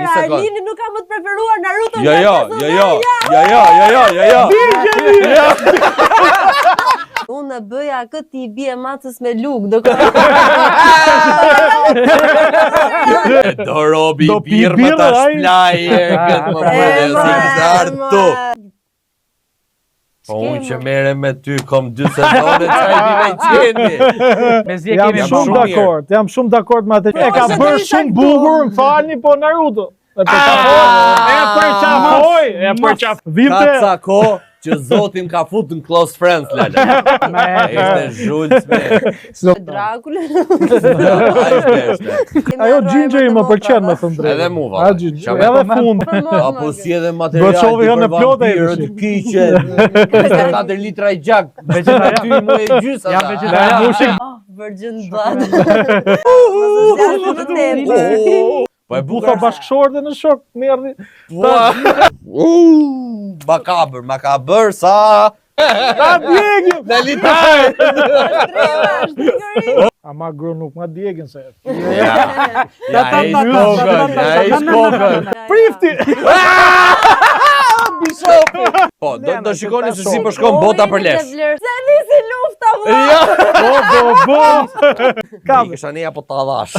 para, Arlini nuk ka më të preferuar Naruto. Jo. Unë bëja këtë i bie macës me luk, do Do robi birma ta shplaj këtë më përde si këzartu. Po unë që mere me ty kom 2 sezone që i bime i qeni. Jam shumë dakord me atë. E ka bërë shumë bukur, më falni, po Naruto. E përqafoj. Ka ko që zotin ka fut në close friends, Lala. Ishte zhulcme. Dracula. Ajo Gingeri më pëlqen më thënë drejtë. Edhe muva. Edhe fund. Apo si edhe material për vampirët, kyqet, 4 litra i gjak. Ty mu e gjysë ata. Virgin blood. Po e Butha bashkëshorte në shok, merdi. Makabër sa. Ta djegim! Në litaj! Ama gru nuk ma djegin se. Ja ish kokën. Prifti! Bishopi! Po, do shikoni se si përshkon bota për lesh. Se nisi lufta, Bo! Kam kisha neja po ta dhash.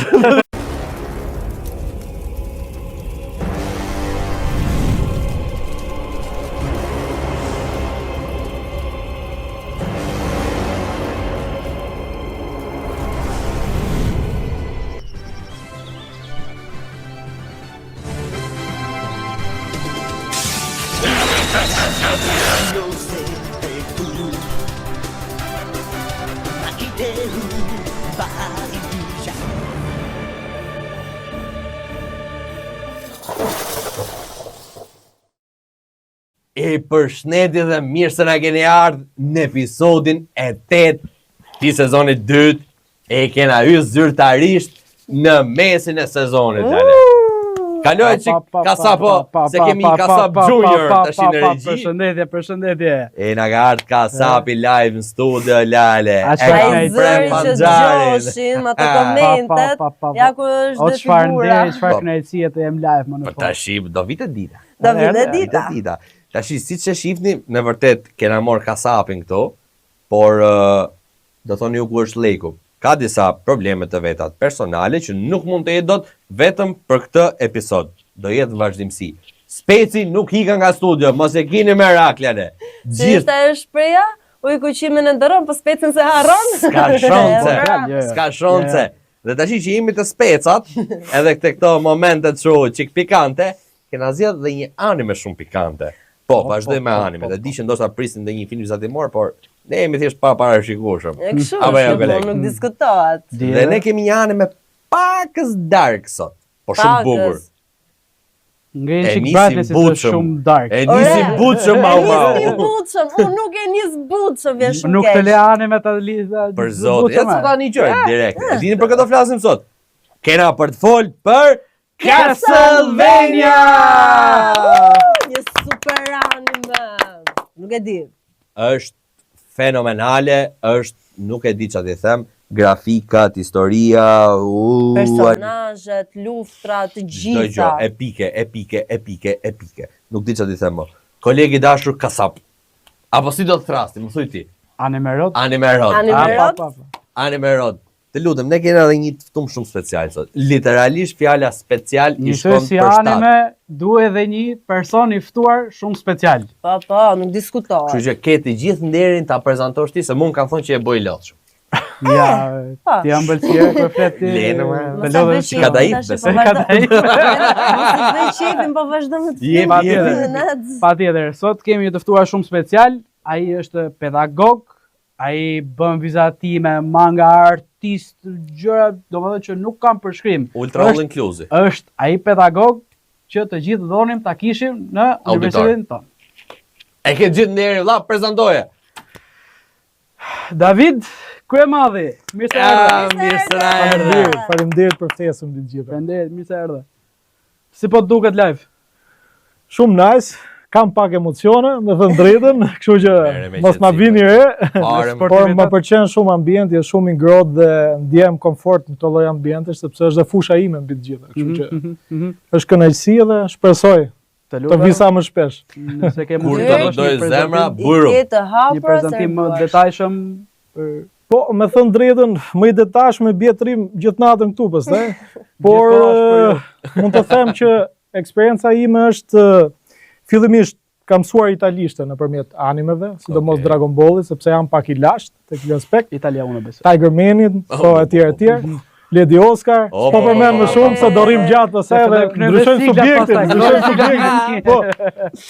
E përshëndetje dhe mirë se na keni ardhur në episodin e 8 të sezonit 2. E kena hyrë zyrtarisht në mesin e sezonit. Kaloj që Kasapo, se kemi Kasap Junior tash në regji. Përshëndetje. E na ka ardhur Kasapi live në studio, Lale. Ai zëri që gjoshin me të komentet, ja ku është detyrua. Çfarë kënaqësie të jem live më në Për tash do vite dita. Do vite dita. Tash siç e shihni, në vërtet kena marr Kasapin këto, por do thoni ju ku është leku. Ka disa probleme të veta personale që nuk mund të jetë dot vetëm për këtë episod. Do jetë në vazhdimsi. Speci nuk hika nga studio, mos e keni meraklane. Gjithë e shpreja, u i kuqimin e ndëron, po specin se harron. Ska shonce. Dhe tash që jemi të specat, edhe këto momentet çik pikante, kena zgjedhur dhe një anime shumë pikante. Po, vazhdoj me anime. Dhe di që ndoshta prisin dhe një film vizatimor, por ne jemi thjesht parashikueshëm. E kështu, nuk diskutohet. Dhe ne kemi një anime pakës dark sot, po shumë bukur. Ngjen çik bratë se është shumë dark. E nisi butshëm mau. Unë nuk e nis butshëm, vjen shumë keq. Nuk të le anime ta lidha. Për zotin, ja sa tani gjoj direkt. E dini për këtë flasim sot. Kena për të fol për Castlevania! Një super anime. Nuk e di. Është fenomenale, nuk e di çfarë të them, grafikat, historia, personazhet, luftrat, të gjitha. Epike. Nuk di çfarë të them më. Kolegi dashur Kasap. Apo si do të thrasti, më thuj ti. Anime Rod. Anime Rod. Të lutem, ne kena edhe një ftum shumë special sot. Literalisht fjala special i shkon për shtat. Anime duhet edhe një person i ftuar shumë special. Po, nuk diskutohet. Kështu që ke të gjithë nderin ta prezantosh ti se mund kanë thonë që e bëj lodhshëm. Ja, ti jam bëlqyer për fleti. Lene më. Të lodhëm si kadaif, besoj. Mos i bëj çepin, po vazhdon të fillojë. Patjetër, sot kemi një të ftuar shumë special. Ai është pedagog. Ai bën vizatime, manga, artist, gjëra, domethënë që nuk kanë përshkrim. Ultra all inclusive. Është ai pedagog që të gjithë donim ta kishim në universitetin tonë. E ke gjithë nderin, vlla, prezantoje. David Kryemadhi, mirë se erdhe. Mirë se na erdhe. Faleminderit për ftesën të gjithë. Faleminderit, mirë se erdhe. Si po duket live? Shumë nice. kam pak emocione, me thënë drejtën, kështu që mos ma vini re, por më pëlqen shumë ambienti, është shumë i ngrohtë dhe ndjem komfort në këto lloj ambientesh sepse është dhe fusha ime mbi të gjitha, kështu që është kënaqësi dhe shpresoj të vi sa më shpesh. Nëse ke Kur të doj zemra, buru. Një prezantim më detajshëm Po, me thënë drejtën, më i detajshëm me bjetërim gjithë natën këtu pastaj. Por mund të them që eksperjenca ime është fillimisht kam mësuar italisht nëpërmjet animeve, sidomos Dragon Ballit, sepse jam pak i lashtë tek ky aspekt. Italia unë besoj. Tiger Manin, po etj. Lady Oscar, po përmend më shumë se do rrim gjatë pastaj edhe ndryshojnë subjektin, Po,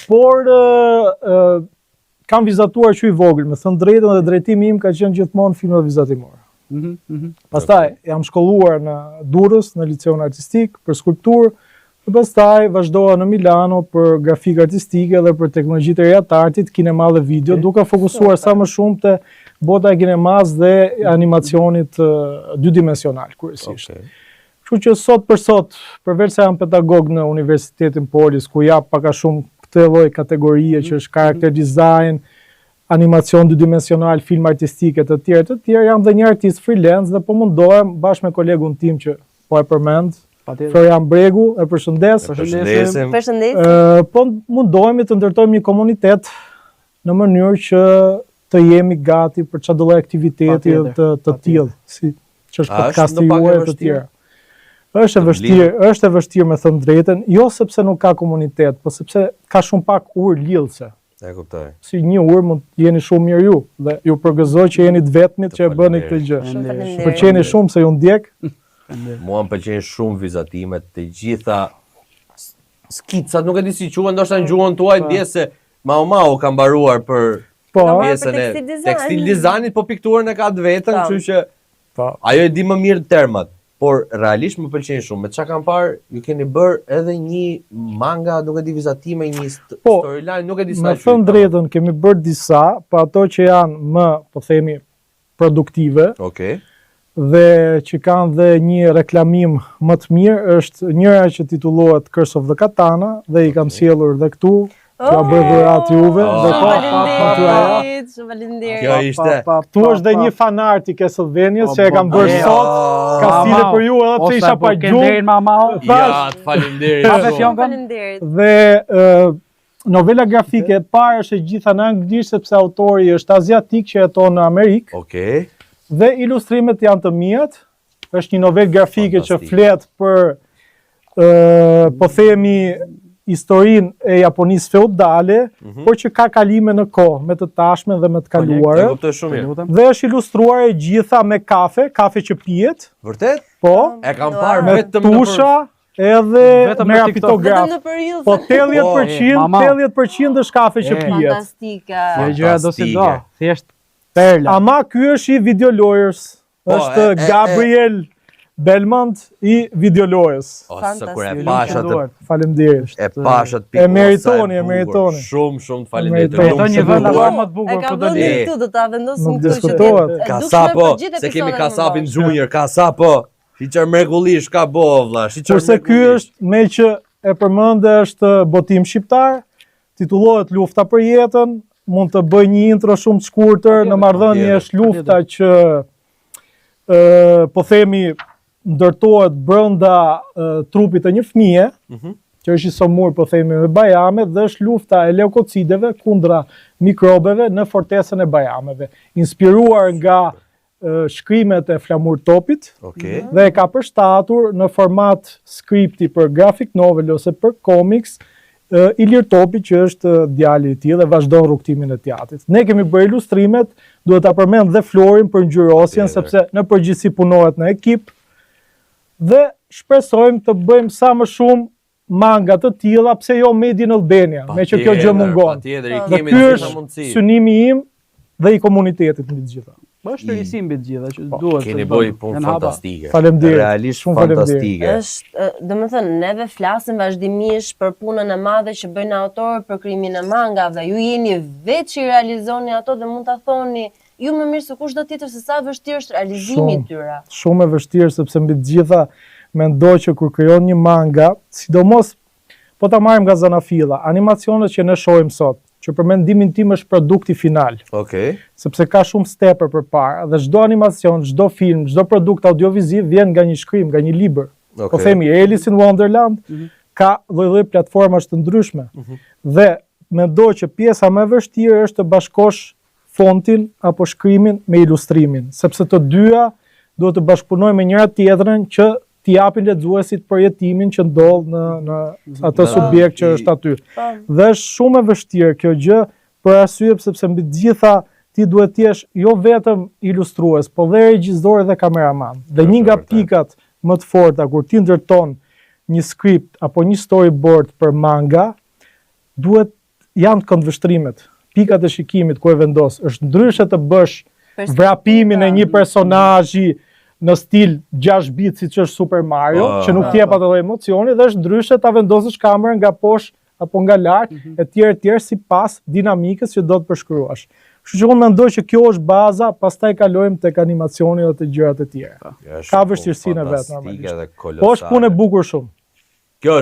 por kam vizatuar që i vogël, me thënë drejtën dhe drejtimi im ka qenë gjithmonë filma vizatimore. Pastaj jam shkolluar në Durrës, në liceun artistik për skulpturë, dhe pastaj vazhdova në Milano për grafikë artistike dhe për teknologji të reja të artit, kinema dhe video, duke fokusuar sa më shumë te bota e kinemas dhe animacionit dydimensional kryesisht. Kështu që sot për sot, përveç se jam pedagog në Universitetin Polis, ku jap pak a shumë këtë lloj kategorie që është character design, animacion dydimensional, film artistike të tjerë, jam dhe një artist freelance dhe po mundohem bashkë me kolegun tim që po e përmend, Florian Bregu, e përshëndes. Përshëndesim. Po mundohemi të ndërtojmë një komunitet në mënyrë që të jemi gati për çdo lloj aktiviteti të tillë, si që është podcasti juaj e të tjera. Është e vështirë me thënë drejtën, jo sepse nuk ka komunitet, po sepse ka shumë pak urë lidhëse. E kuptoj. Si një urë mund të jeni shumë mirë ju, dhe ju përgëzoj që jeni të vetmit që e bëni këtë gjë. Pëlqeni shumë se ju ndjek. Mua më pëlqejnë shumë vizatimet, të gjitha skicat, nuk e di si quhen, ndoshta në gjuhën tuaj ndjes se mau ka mbaruar për pjesën e tekstil dizajnit, po pikturën e ka të vetën, kështu që ajo e di më mirë termat, por realisht më pëlqejnë shumë. Me çka kam parë, ju keni bërë edhe një manga, nuk e di vizatime, një storyline, nuk e di sa. Me thënë drejtën, kemi bërë disa, po ato që janë më, po themi, produktive. Dhe që kanë dhe një reklamim më të mirë është njëra që titullohet Curse of the Katana dhe i kam sjellur dhe këtu që a bërë dhurat juve dhe Faleminderit. Kjo ishte. Këtu është dhe një fanart i Castlevanias që e kam bërë sot, ka stile për ju edhe pse isha pa gjumë. Ja, faleminderit. Dhe novela grafike e parë është e gjitha në anglisht sepse autori është aziatik që jeton në Amerikë. Dhe ilustrimet janë të mijat, është një novel grafike që flet për, po themi, historinë e Japonisë feudale, por që ka kalime në kohë, me të tashmen dhe me të kaluare. Dhe është ilustruar e gjitha me kafe që pijet. Vërtet? Po. E kam parë me tusha edhe me rapitograf. Po 80% është kafe që pijet. Fantastika. Kjo gjëra do si do, thjesht perla. Ama ky është i videolojës, është Gabriel Belmont i videolojës. Ose kur e pashat faleminderit. E pashat e meritoni. Shumë faleminderit. Meritoni një vend akoma më të bukur po do li. Këtu do ta vendosim këtu që Kasapo, se kemi Kasapin Junior, Kasapo. Shiqër mrekullish ka bo, vlla. Kurse ky është me që e përmendë është botim shqiptar, titullohet Lufta për jetën. Mund të bëj një intro shumë të shkurtër, në marrëdhënie është lufta që po themi ndërtohet brenda trupit të një fëmije, që është i somur po themi me bajame, dhe është lufta e leukocideve kundra mikrobeve në fortesën e bajameve, inspiruar nga shkrimet e Flamur Topit, dhe e ka përshtatur në format skripti për graphic novel ose për comics, Ilir Topi që është djali i tij dhe vazhdon rrugtimin e teatrit. Ne kemi bërë ilustrimet, duhet ta përmend dhe Florin për ngjyrosjen sepse në përgjithësi punohet në ekip dhe shpresojmë të bëjmë sa më shumë manga të tilla, pse jo Made in Albania, me që kjo gjë mungon. Dhe ky është synimi im dhe i komunitetit mbi të gjitha. Po është risi mbi të gjitha që duhet. Keni bëj punë fantastike. Faleminderit. Realisht fantastike. Është, domethënë, neve flasim vazhdimisht për punën e madhe që bëjnë autorët për krijimin e mangave. Ju jeni vetë që realizoni ato dhe mund ta thoni ju më mirë se kushdo tjetër se sa vështirë është realizimi i tyre. Shumë e vështirë sepse mbi të gjitha mendoj që kur krijon një manga, sidomos po ta marrim nga zanafilla, animacionet që ne shohim sot, që për mendimin tim është produkti final. Okej. Sepse ka shumë stepër përpara dhe çdo animacion, çdo film, çdo produkt audioviziv vjen nga një shkrim, nga një libër. Po themi Alice in Wonderland ka lloj-lloj platformash të ndryshme. Dhe mendoj që pjesa më e vështirë është të bashkosh fontin apo shkrimin me ilustrimin, sepse të dyja duhet të bashkëpunojnë me njëra tjetrën që t'i japin lexuesit përjetimin që ndodh në atë subjekt që është aty. Dhe është shumë e vështirë kjo gjë për arsye sepse mbi të gjitha ti duhet të jesh jo vetëm ilustrues, po dhe regjisor dhe kameraman. Dhe një nga pikat më të forta kur ti ndërton një skript apo një storyboard për manga, janë këndvështrimet, pikat e shikimit ku e vendos. Është ndryshe të bësh vrapimin e një personazhi në stil 6 bit siç është Super Mario, që nuk t'jep atë lloj emocioni, dhe është ndryshe ta vendosësh kamerën nga poshtë apo nga lart, etj sipas dinamikës që do të përshkruash. Kështu që unë mendoj që kjo është baza, pastaj kalojmë tek animacioni dhe të gjërat e tjera. Ka vështirësinë e vet normalisht. Po është punë e bukur shumë. Kjo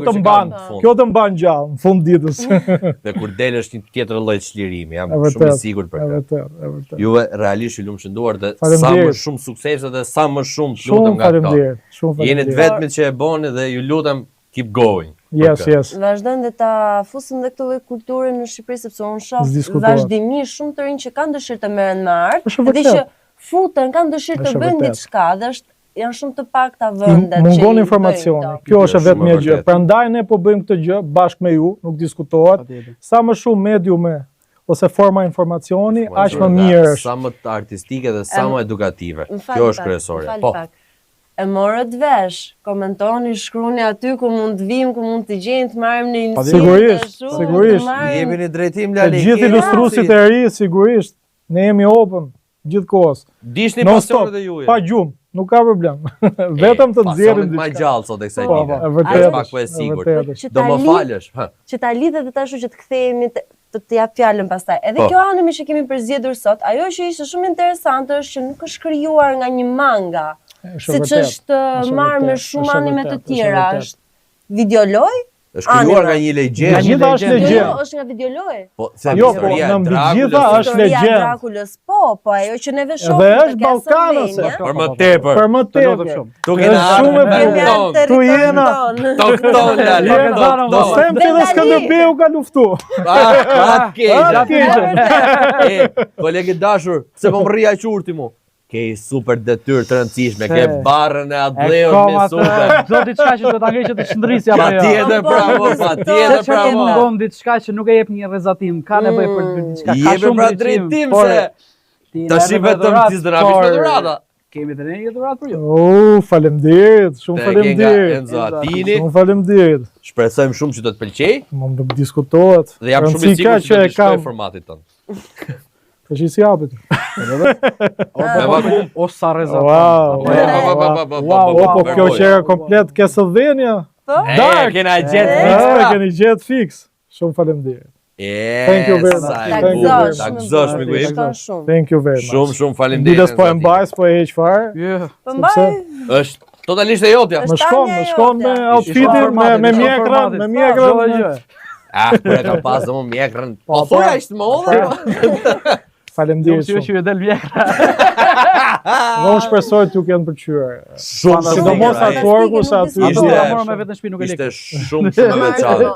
të mban gjallë në fund ditës. Dhe kur delësh një tjetër lloj çlirimi, jam shumë i sigurt për këtë. Vërtet. Juve realisht ju lumshënduar dhe sa më shumë suksese dhe sa më shumë lutem nga këto. Jeni të vetmit që e bëni dhe ju lutem keep going. Yes. Vazhdojnë dhe ta fusin dhe këtë lloj kulture në Shqipëri, sepse unë shoh vazhdimisht shumë të rinj që kanë dëshirë të merren me art, dhe që futen, kanë dëshirë të bëjnë diçka, dhe janë shumë të pakta vendet. Mungon informacioni. Kjo është vetëm një gjë. Prandaj ne po bëjmë këtë gjë bashkë me ju, nuk diskutohet. Sa më shumë mediume ose forma informacioni, aq më mirë është. Sa më artistike dhe sa më edukative. Kjo është kryesorja. Po. E morët vesh, komentoni, shkruani aty ku mund të vim, ku mund të gjejmë, të marrim në iniciativë. Sigurisht. Jemi në drejtim Lale. Të gjithë ilustruesit e ri, sigurisht. Ne jemi open gjithkohës. Dishni pasionet e juaja. Pa gjumë. Nuk ka problem. Vetëm të nxjerrim diçka. Më gjallë sot e kësaj dite. Vërtet. Pak po e sigurt. Do më falësh. Që ta lidhet dhe tashu që të kthehemi të jap fjalën pastaj. Edhe kjo anime që kemi përzgjedhur sot, ajo që ishte shumë interesante është që nuk është krijuar nga një manga, siç është marrë me shumë anime të tjera, është videoloj. Është krijuar nga një legjendë. Nga gjitha është legjendë. Është nga videoloj. Po, jo, po, në mbi gjitha është legjendë. Drakulës, po ajo që neve shohim. Dhe është ballkanëse. Për më tepër. Për më tepër. Tu kena shumë e bukur. Tu jena. Tokton Lale. Do them ti dhe Skënderbeu ka luftu. Kolegi dashur, pse po mrri aq urti mu? Ke super detyrë të rëndësishme, ke barrën e Adleut me super. Do diçka që do ta ngriqë të çndrisja apo jo. Patjetër bravo, patjetër bravo. Mungon diçka që nuk e jep një rrezatim, ka nevojë për diçka ka shumë pra drejtim se tash vetëm ti zdravish me dhurata. Kemi të një dhuratë për ju. Faleminderit, shumë faleminderit. Enzo Atini. Shumë faleminderit. Shpresojmë shumë që do të pëlqej. Mund të diskutohet. Dhe jam shumë i sigurt që do të shkojë formatit tonë. Tash si japet. O sa rrezatim. Wow, po kjo që ka komplet Castlevania. Dark, kena gjetë fix. Keni gjetë fix. Shumë faleminderit. Thank you very much. Takzosh me guim. Thank you very much. Shumë faleminderit. Diles po e mbajs, po e heq fare. Po mbaj. Është totalisht e jotja. Më shkon me outfitin, me mjekrën. Kur e kam pas dhe më mjekrën. Po thoja ishtë më odhe. Faleminderit shumë. Që ju del mjekra. Dhe unë shpresoj t'ju kenë pëlqyer. Shumë. Sidomos artworku sa aty. Ishte shumë e veçantë.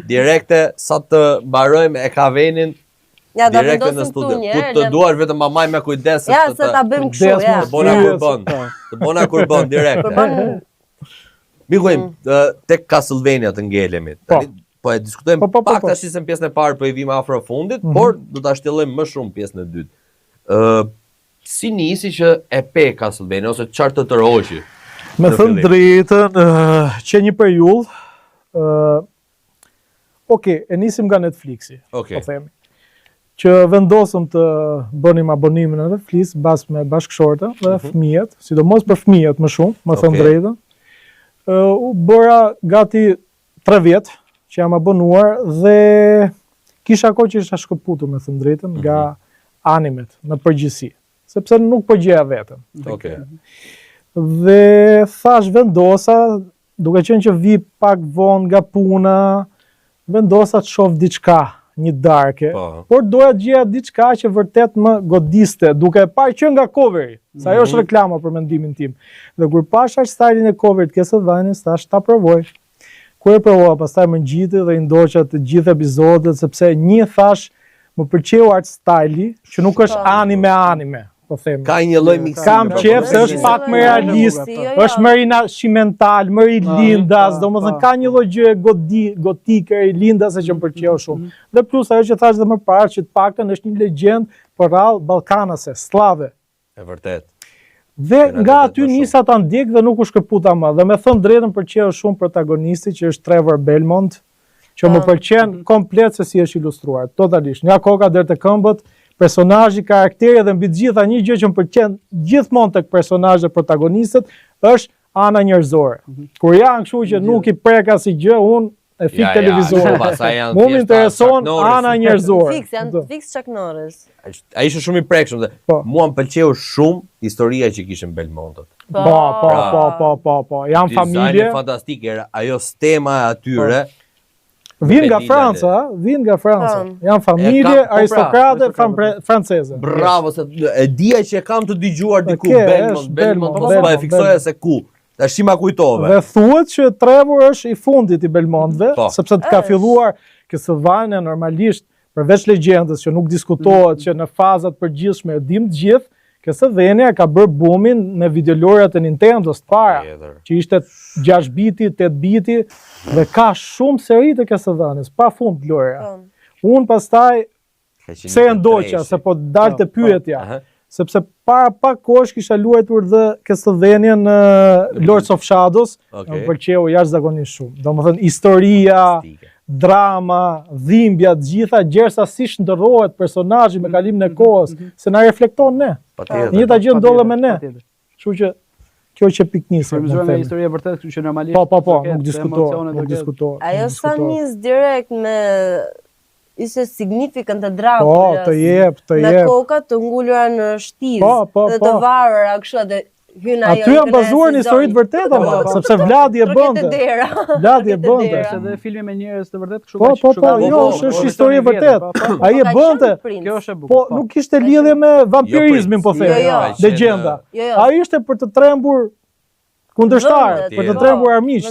Direkte sa të mbarojmë e ka venin. Ja, do direkte në studio. Ku të duash vetëm mamaj me kujdes. Ja, se ta bëjmë kështu, ja. Të bona kur bën. Të bona kur bën direkte. Mikuim, tek Castlevania të ngelemi. Po e diskutojmë pak tash se në pjesën e parë po i vim afro fundit, por do ta shtjellojmë më shumë pjesën e dytë. Si nisi që e pe Castlevania ose çfarë të tërhoqi? Me thënë drejtën, që një periudhë, e nisim nga Netflixi, po themi. Që vendosëm të bënim abonimin në Netflix me bashkëshortë dhe fëmijët, sidomos për fëmijët më shumë, më thënë drejtën. U bëra gati 3 vjet që jam abonuar dhe kisha kohë që isha shkëputur me thënë drejtën nga animet në përgjithësi, sepse nuk po gjeja vetëm. Dhe thash vendosa duke qenë që vi pak vonë nga puna, vendosa të shoh diçka, një darke, por doja gjëja diçka që vërtet më godiste, duke e parë që nga coveri, sa ajo është reklama për mendimin tim. Dhe kur pash aq stylin e coverit Castlevania, thash ta provoj. Kur e provova, pastaj më ngjiti dhe i ndoqa të gjithë episodet, sepse një thash më pëlqeu art styli, që nuk është anime, po them. Ka një lloj miksimi. Kam qef se është pak më realist, është më rinascimental, më Lindas, domethënë ka një lloj gjëje gotike Lindas që më pëlqeu shumë. Dhe plus ajo që thash dhe më parë, që të paktën është një legjend për rrallë ballkanase, slave. E vërtet. Dhe nga aty nisa ta ndjek dhe nuk u shkëputa më. Dhe me thënë drejtën pëlqeu shumë protagonisti që është Trevor Belmont, që më pëlqen komplet se si është ilustruar, totalisht. Nga koka deri te këmbët, personazhi, karakteri dhe mbi të gjitha një gjë që më pëlqen gjithmonë tek personazhet protagonistët është ana njerëzore. Kur janë kështu që nuk i prek asnjë gjë, unë e fik televizorin. Mu më intereson ana njerëzore. Janë fiks Chuck Norris. Ai ishte shumë i prekshëm dhe mua më pëlqeu shumë historia që kishin Belmontët. Po. Janë familje. Dizajni fantastike, ajo stema e atyre. Vin nga Franca. Janë familje aristokrate franceze. Bravo, se e dija që kam të dëgjuar diku Belmont, po e fiksoja se ku. Tash ma kujtove. Dhe thuhet që Trevor është i fundit i Belmontëve, sepse të ka filluar Castlevania normalisht, përveç legjendës që nuk diskutohet, që në fazat përgjithshme e dim të gjithë, Castlevania ka bërë boomin me videolojrat e Nintendos të para, që ishte 6 biti, 8 biti, dhe ka shumë seri të Castlevanias, pa fund lojra. Unë pastaj, pse e ndoqa, se po dalte pyetja, sepse para pak kohësh kisha luajtur dhe Castlevania në Lords of Shadows, më pëlqeu jashtëzakonisht shumë. Domethënë historia, drama, dhimbja, të gjitha gjersa si shndërrohet personazhi me kalimin e kohës, se na reflekton ne. Njëta gjë ndodhe me ne. Kështu që kjo që piknisë. Përmëzuar me historia vërtet, kështu që normalisht po, nuk diskutohet. Ajo sa nis direkt me ishte signifikant e Drakulës. Po, të jep. Me kokat të ngulura në shtizë dhe të varura kështu dhe aty janë bazuar në histori të vërteta, sepse Vladi e bënte. Edhe filmi me njerëz të vërtet kështu. Po, jo, është histori e vërtet. Ai e bënte. Kjo është e bukur. Po, nuk kishte lidhje me vampirizmin, po them. Legjenda. Ai ishte për të trembur kundërshtar, për të trembur armiq.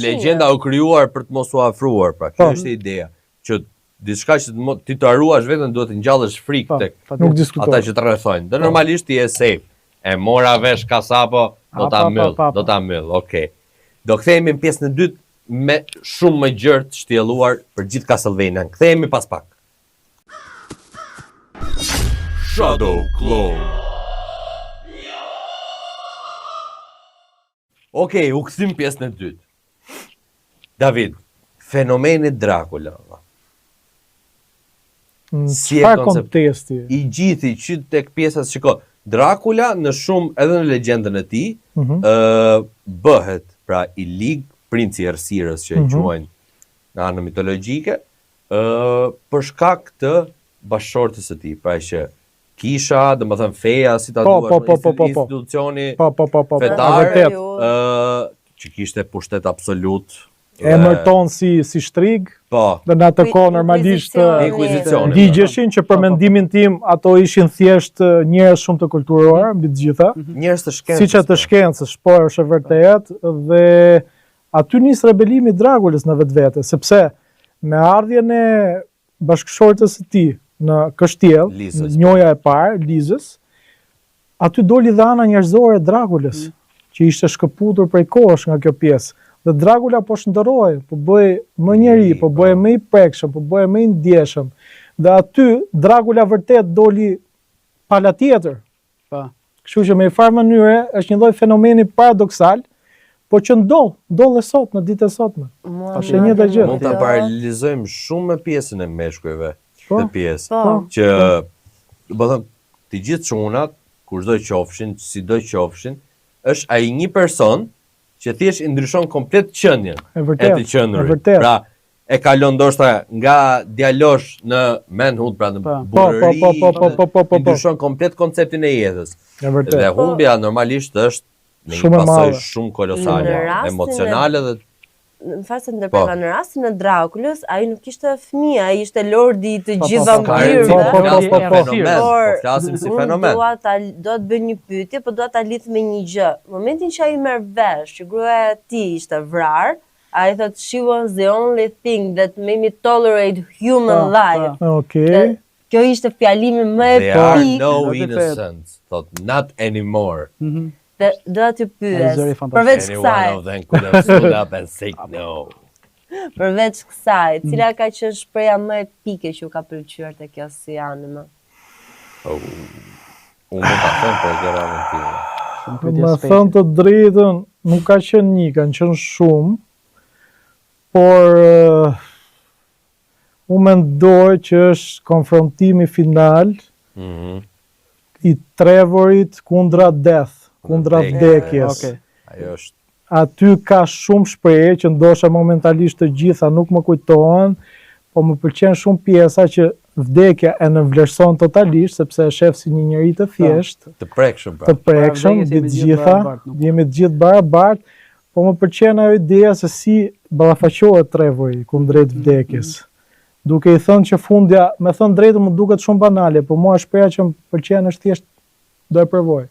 Legjenda u krijuar për të mos u afruar, pra kjo është ideja, që diçka që ti të haruash veten duhet të ngjallësh frikë tek ata që të rrethojnë. Dhe normalisht ti je safe. E mora vesh kasapo, do ta myll, okej. Do kthehemi në pjesën e dytë me shumë më gjërë të shtjelluar për gjithë Castlevania. Kthehemi pas pak. Shadow Clone. Okej, u kthim pjesën e dytë. David, fenomeni Dracula. Si e konteksti? I gjithi që tek pjesa shiko. Dracula në shumë edhe në legjendën e tij bëhet pra i lig princi i errësirës që e quajnë në anën mitologjike për shkak të bashkëshortes së tij, pra që kisha, domethënë feja, si ta duash, institucioni fetar që kishte pushtet absolut. Emërton si shtrig, dhe në atë kohë normalisht digjeshin që për mendimin tim ato ishin thjesht njerëz shumë të kulturuar mbi të gjitha. Njerëz të shkencës. Siç të shkencës, po është e vërtet, dhe aty nis rebelimi i Drakulës në vetvete, sepse me ardhjen e bashkëshortes së tij në Kështjell, njoja e parë, Lizës, aty doli dhe ana njerëzore e Drakulës, që ishte shkëputur prej kohësh nga kjo pjesë. Dhe Dracula po shndërroi, po bëhej më njeri, po bëhej më i prekshëm, po bëhej më i ndjeshëm. Dhe aty Dracula vërtet doli pala tjetër. Kështu që me një farë mënyre është një lloj fenomeni paradoksal, po që ndodh dhe sot në ditën e sotme. Është një gjë. Mund ta paralelizojmë shumë me pjesën e meshkujve të pjesë, që do të them të gjithë çunat, kushdo qofshin, sido qofshin, është ai një person që thjesht i ndryshon komplet qënjen e të qëndrurit. Pra, e kalon ndoshta nga djalosh në manhood, pra në burrëri, i ndryshon komplet konceptin e jetës. Dhe humbja normalisht është në një Shumë e pasojë madhe. shumë kolosale, Në rastin emocionale dhe Në fakt se ndërpreva në rastin e Drakulës, ai nuk ishte fëmijë, ai ishte lordi i të gjithë flasim vampirëve. flasim si fenomen. Do të bëj një pyetje, po dua ta lidh me një gjë. Momentin që ai merr vesh që gruaja e tij ishte vrar, ai thot she was the only thing that made me tolerate human life. Okej. Kjo ishte fjalimi më They are epik. no innocents, thot not anymore. Dhe do t'ju pyes. zëri fantastik. Përveç Any kësaj, one of them could have stood up and said no. përveç kësaj, cila ka qenë shpreha më epike që ju ka pëlqyer te kjo si anime? Unë mund ta them për gjëra më të tjera. Me thënë të drejtën, nuk ka qenë një, kanë qenë shumë, por unë mendoj që është konfrontimi final i Trevorit kundra death, kundra vdekjes. Ajo është Aty ka shumë shprehje që ndoshta momentalisht të gjitha nuk më kujtohen, po më pëlqen shumë pjesa që vdekja e nënvlerëson totalisht sepse e shef si një njerëz të thjeshtë, të prekshëm të prekshëm, vdekjes mbi jemi të të gjithë gjitha, barabartë, nuk- jemi të gjithë barabartë, po më pëlqen ajo ideja se si ballafaqohet Trevori kundrejt vdekjes. Duke i thënë që fundja, me thënë drejtë më duket shumë banale, po mua shpreha që më pëlqen është thjesht do e provoj.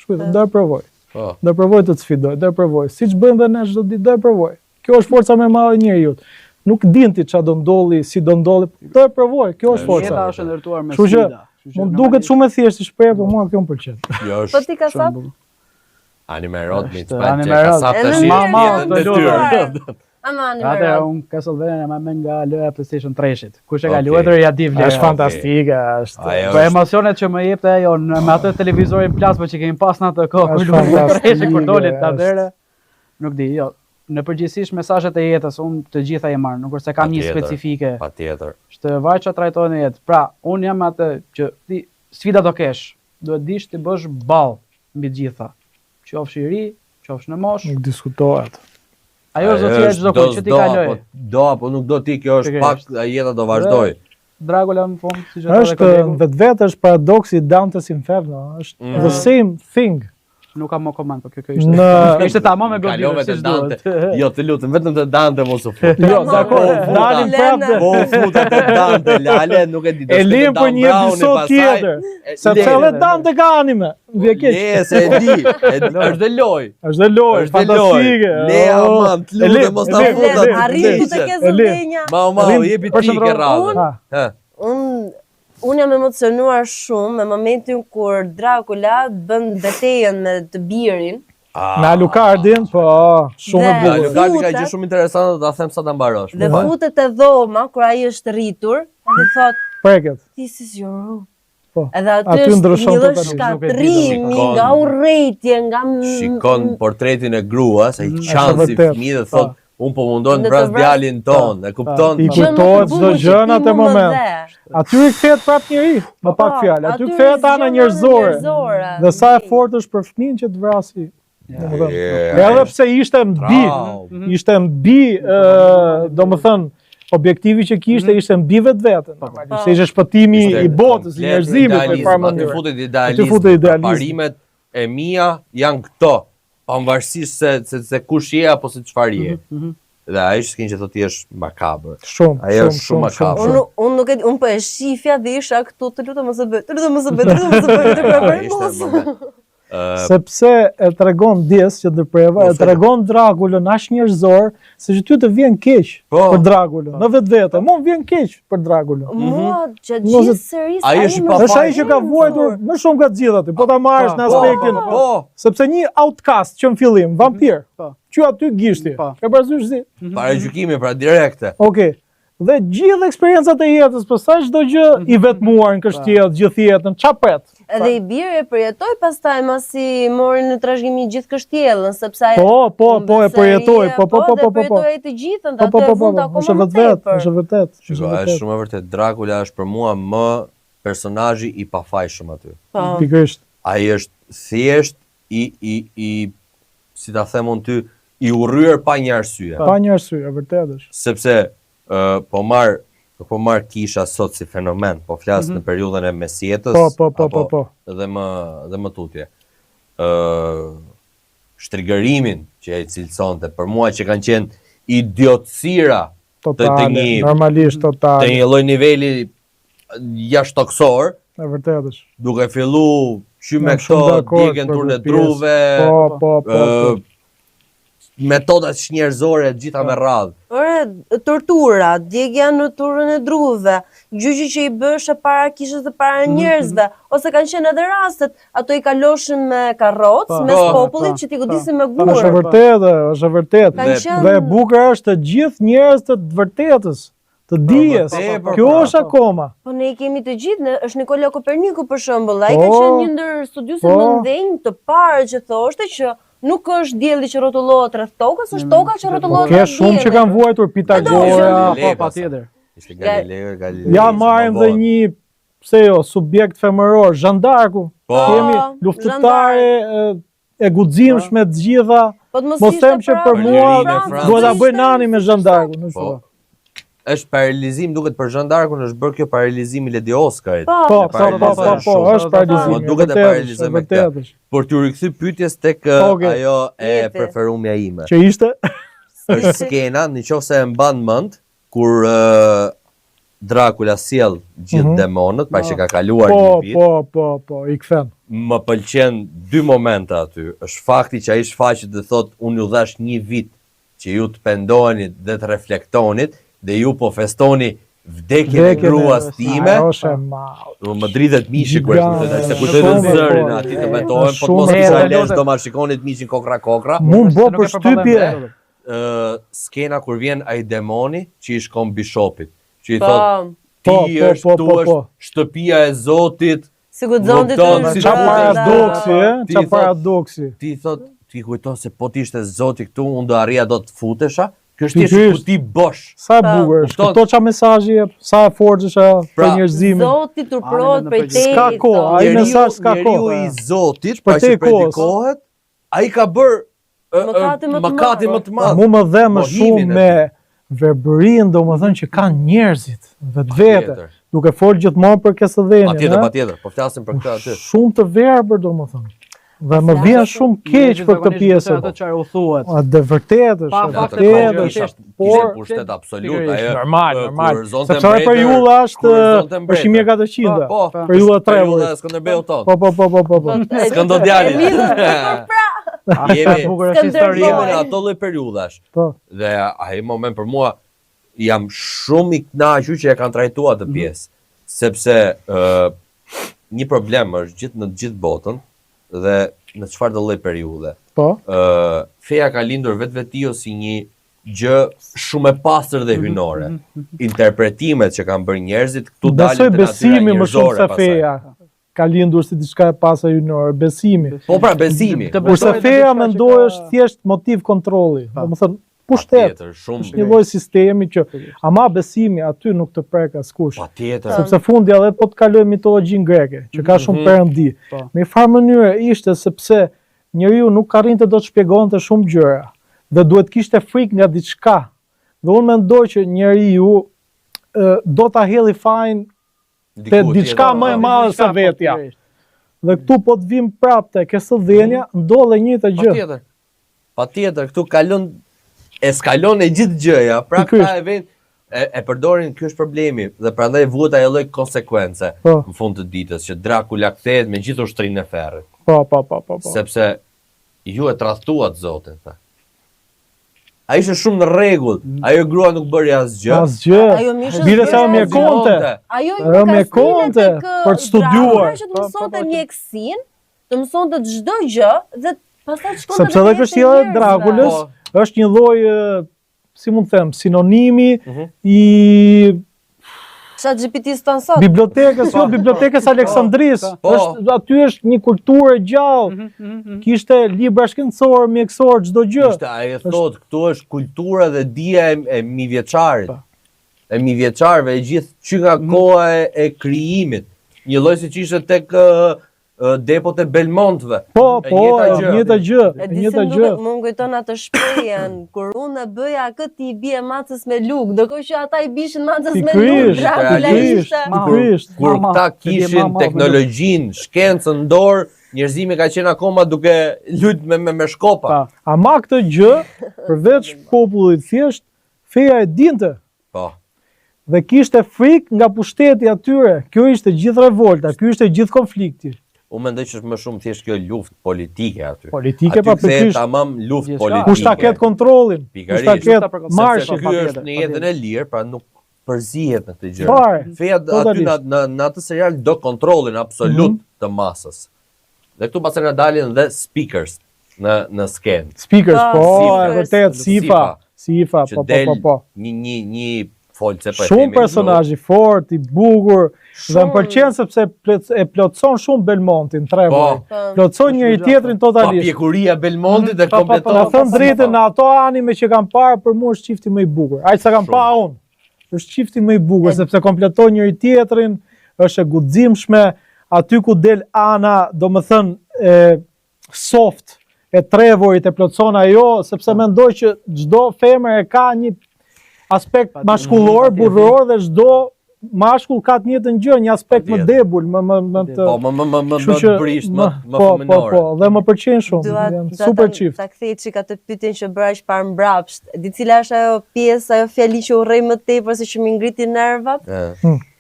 Shkujtë, do e provoj. Do e provoj të të sfidoj, do e provoj. Siç bëjmë dhe ne çdo ditë, do e provoj. Kjo është forca më e madhe e njeriut. Nuk din ti ç'a do ndolli, si do ndolli, do e provoj. Kjo është forca. Jeta është ndërtuar me Kështu që sfida. mund duket shumë e thjeshtë shprehje, por mua kjo më pëlqen. Jo Po është ti ka sa? anime rod me Është çfarë anime ka rod. sa Edhe tash mirë, jetën të detyrë. Ama anime Atë rod. unë Castlevania më nga loja PlayStation 3-shit. Kush e ka Okej. luajtur ja di vlerën. Është fantastike, është. Ajo Po është emocionet që më jepte ajo me atë televizorin plasma që kemi pas në atë kohë kur Është luajtur fantastike, 3-shit kur doli është. atëherë. Nuk di, jo. Në përgjithësisht mesazhet e jetës unë të gjitha i marr, nuk është se kam një Patjetër. specifike. patjetër. Është vaj ç'a trajtohen në jetë. Pra, unë jam atë që ti sfida do kesh. Duhet dish të bësh ball mbi të gjitha. Qofsh i ri, qofsh në moshë. Nuk diskutohet. Ajo është zotëria e çdo kujt që ti kaloj. Do apo nuk do ti, kjo është Pikërisht. pak jeta do vazhdoj. Dracula në fund, siç e thotë Është kolegu, vetë është paradoksi i Dante's Inferno, është the same thing. nuk kam më komand, po kjo ishte. Në Ishte tamam me Kalove goditje të siç Dante. duhet. Jo, të lutem, vetëm të Dante mos u fut. jo, zakon, dalim prapë. Po u futa të Dante, Lale, nuk e di. E lim për një episod tjetër, sepse edhe Dante ka anime. Vje keq. Le, se e di, është dhe loj. Është dhe lojë, Është dhe loj. fantastike. Le, aman, të lutem, mos ta futa. Arritu të ke zëvënja. Mau, jepi ti ke radhën. Unë jam emocionuar shumë me momentin kur Dracula bën betejën me të birin. Me Alucardin, po, shumë e Dhe- bukur. Lukardi ka gjë shumë interesante, ta them sa ta mbarosh. Dhe futet e dhoma kur ai është rritur dhe thot Preket. this is your room. Po. Edhe aty Aty është ndryshon një lloj totalisht, shkatrimi, nuk e di, nga urrëtie, nga Shikon portretin e gruas, ai Është qan si vërtet, fëmijë dhe po. thot, unë po mundoj Në të të vras vras- djalin ton, e kupton? I kujtohet çdo gjë në atë moment. Aty i kthehet prapë njëri, me pak fjalë. Aty kthehet ana njerëzore. Dhe sa e fortë është për fëmijën që të vrasi. Edhe pse ishte ishte mbi, domethënë, objektivi që kishte ishte mbi vetveten. Se ishte shpëtimi i botës, i njerëzimit në farë Aty mënyrë. futet Aty futet idealizmi. idealizmi. Parimet e mia janë këto, pavarësisht se kush je apo se çfarë je. Dhe ai s'kin që thotë është makabër. Shumë, Ajo është shumë makabër. Unë nuk e di, unë po e shifja dhe isha këtu, të lutem mos e bëj, të lutem mos e bëj, të lutem mos e bëj, të Ishte lutem. moment. Sepse e tregon Dies që ndërpreva, e tregon Drakulën as njerëzor, se që ty të vjen keq për Drakulën, në vetvete. Mua më vjen keq për Drakulën. Mua që gjithë serisë Ai është i Është ai që ka vuajtur më shumë nga të gjithë aty, po ta marrësh në aspektin. Po, Sepse një outcast që në fillim, vampir, që aty gishti. Ke parasysh si? para gjykimi, pra direkte. Okej. Dhe gjithë eksperiencat e jetës, po sa çdo gjë i vetmuar në kështjell, gjithë jetën, ç'a pret? Edhe i biri e përjetoi pastaj masi mori në trashëgimi gjithë kështjellën, sepse ai Po, e përjetoi, po. përjetoi të gjithën, Po, atë fund akoma është më vërtet, tepër. është vërtet. Shiko, është shumë e vërtet. Dracula është për mua më personazhi i pafajshëm aty. Po. Pikërisht. Ai është thjesht i si ta them unë ty, i urryer pa një arsye. Pa një arsye, e vërtet është. Sepse po marr kisha sot si fenomen, po flas në periudhën e mesjetës. Po. Dhe më tutje. shtrigërimin që e cilësonte, për mua që kanë qenë idiotësira Totale, normalisht të totale. një lloj niveli jashtëtoksor, E vërtetë është. duke fillu që me Jam këto shumë dakord djegën për turne këtë pjesë. druve, Po. metodat njerëzore gjitha me radhë. Ore, tortura, djegja në turrën e druve, gjyqi që i bëshë para kishës dhe para njerëzve, ose kanë qenë edhe rastet, ato i kaloshin me karrocë, mes popullit që t'i godisin me Është gur. vërtetë, është vërtetë. Kanë qenë- Dhe e bukur është të gjithë njerëz të vërtetës, të dijes. Kjo është akoma. Po ne i kemi të gjithë, është Nikola Koperniku për shembull, ai Po, ka qenë një ndër studiuesit po. më ndenj të parë që thoshte që nuk është dielli që rrotullohet rreth tokës, është toka që rrotullohet Ke rreth shumë që kanë vuajtur Pitagora. Galilei, Patjetër. Ishte Galilei. Ja marrim dhe një, pse jo, subjekt femëror, zhandarku. Po. Kemi luftëtare e guximshme të gjitha. Po të mos Mos ishte them që për mua Francë. duhet ta bëj nani me zhandarkun, në Po. shua. Është paralizim, duket për zhandarkun është bërë kjo paralizimi Lady Oscarit. Po, Po, paralizon po, shumë. është paralizim. Po, duket e paralizoj me këtë. Por t'ju rikthy pyetjes tek Okej. ajo e Jeti. preferumja ime. Që ishte? Është skena, nëse e mban mend, kur Dracula sjell gjithë demonët, pa që ka kaluar një Po, vit. po, i kthen. Më pëlqen dy momente aty. Është fakti që ai shfaqet dhe thot unë ju dhash një vit që ju të pendoheni dhe të reflektonit dhe ju po festoni vdekjen e gruas time. Ajo është e madhe. Do më dridhet mishi kur Gigante. se kujtoj dhe Shumë, zërin po. aty të betohen, po të Shumë mos e kisha rëndë. lesh do ma shikonit mishin kokra. Mu më bë përshtypje. Skena kur vjen ai demoni që i shkon bishopit, që i Po. thot ti është tu është shtëpia e Zotit. Si guxonte Kupton, të si Qa paradoksi, Ti qa thot- paradoksi. Ti thot ti kujton se po t'ishte Zoti këtu unë do arria do të futesha. Kjo është Pikërisht. thjesht kuti bosh. Sa e Po. bukur është, Kupton? këto qa mesazhi jep, sa e fortë për Pra, njerëzimin. Zoti turpërohet Amen, prej në teje. S'ka kohë, ai mesazh s'ka Njeriu kohë. i Zotit, Shpërtej pa që kohës. predikohet, ai ka bërë Mëkate më të mëkate më të madh. Mu më dhe më Mohimin shumë e me verbërinë, domethënë që kanë njerëzit vetvete, Patjetër. duke folë gjithmonë për kesëdhenjen. Patjetër, po flasim për këtë aty. Shumë të verbër domethënë. Dhe më vjen shumë keq për këtë pjesë. Ato çfarë u thuhet. Dhe vërtet është, Pa e fakte, vërtet po, është. është. Por pushtet absolut, pikërisht, ajo. normal. kur zonte Sepse edhe periudha është është 1400. Po, Periudha e periudha tregurit. e Skënderbeut ton. Po. Skëndodjali. Jemi Bukur është Skënderbeu. jemi historia. në ato lloj periudhash. Po. Dhe ai moment për mua jam shumë i kënaqur që e kanë trajtuar atë pjesë, sepse një problem është gjithë në gjithë botën dhe në çfarë do lloj periudhe. Po. Feja ka lindur vetveti si një gjë shumë e pastër dhe hynore. Interpretimet që kanë bërë njerëzit këtu dalin Besoj te natyra besimi më shumë njerëzore se pastaj. feja. Ka lindur si diçka e pasur hynore, besimi. Po pra besimi. Kurse feja mendoj është thjesht motiv kontrolli. Domethënë pushtet. Patjetër, shumë. Është një lloj sistemi që ama besimi aty nuk të prek askush. Patjetër. Sepse fundi edhe po të kaloj mitologjinë greke, që ka shumë perëndi. Po. Me një farë mënyrë ishte sepse njeriu nuk arrinte do të shpjegonte shumë gjëra dhe duhet kishte frikë nga diçka. Dhe unë mendoj që njeriu do ta helli fajin te diçka më e madhe se vetja. Dhe këtu po të vim prapë te kesëdhenja, ndodh e njëjta gjë. Patjetër. Patjetër, këtu eskalon e gjithë gjëja. Pra Pikërisht. këta e vjen e përdorin, ky është problemi dhe prandaj vuhet ajo lloj konsekvence Po. në fund të ditës që Dracula kthehet me gjithë ushtrinë e ferrit, Po. sepse ju e tradhtuat Zotin, tha. Ai ishte shumë në rregull, ajo grua nuk bëri asgjë. Asgjë. Ajo mishë Bile sa zgjidhja më e e konte. Ajo Ajo me konte për të studiuar. Që të mësonte mjekësinë, të mësonte çdo gjë dhe pastaj shkonte Sepse edhe këshilla e Drakulës është një lloj, si mund të them, sinonimi i ChatGPT stan sot. bibliotekës Aleksandris. Po. Aty është një kulturë e gjallë. Kishte libra shkencor, mjekësor, çdo gjë. Ishte ai e thot, këtu është kultura dhe dija e mijëvjeçarit. E mijëvjeçarëve e gjithë që nga koha e krijimit. Një lloj siç ishte tek depot e Belmontëve. Po, njëta gjë. E di se më kujton atë shprehjen, kur unë bëja këtë i bie macës me luk, ndërkohë që ata i bishin macës me luk, Dracula ishte. Kur këta kishin teknologjinë, shkencën në dorë, njerëzimi ka qenë akoma duke luajtur me shkopa. Ama këtë gjë, përveç popullit thjesht, feja e dinte. Po. Dhe kishte frikë nga pushteti atyre. Kjo ishte gjithë revolta, kjo ishte gjithë konflikti. Unë mendoj që është më shumë thjesht kjo luftë politike aty. Politike pa përkisht. Aty tamam luftë politike. Kush ta ketë kontrollin, kush ta ketë marshin. Ky është në jetën e lirë, pra nuk përzihet në këtë gjë. Feja aty në atë serial do kontrollin absolut të masës. Dhe këtu pastaj na dalin dhe speakers në skenë. Speakers, po, e vërtet, Sifa, po. Një folse po. Shumë personazhi fort, i bukur, dhe më pëlqen sepse e plotson shumë Belmontin, Trevor. Plotson njëri tjetrin totalisht. Pjekuria Belmontit dhe kompleton. Na thon drejtën në ato anime që kam parë, për mua është çifti më i bukur. Aq sa kam pa unë. Është çifti më i bukur sepse kompleton njëri tjetrin, është e guximshme, aty ku del Ana, domethënë soft e Trevorit e plotson ajo, sepse mendoj që çdo femër e ka një aspekt maskullor, burror dhe çdo mashkull ka të njëjtën gjë, një aspekt më debull, më brisht, më fëminor. Po, dhe më pëlqen shumë. Super çift. Ta kthej çika të pyetjen që bëra parë mbrapsht. Di cila është ajo pjesë, ajo fjali që urrej më tepër se që më ngriti nervat?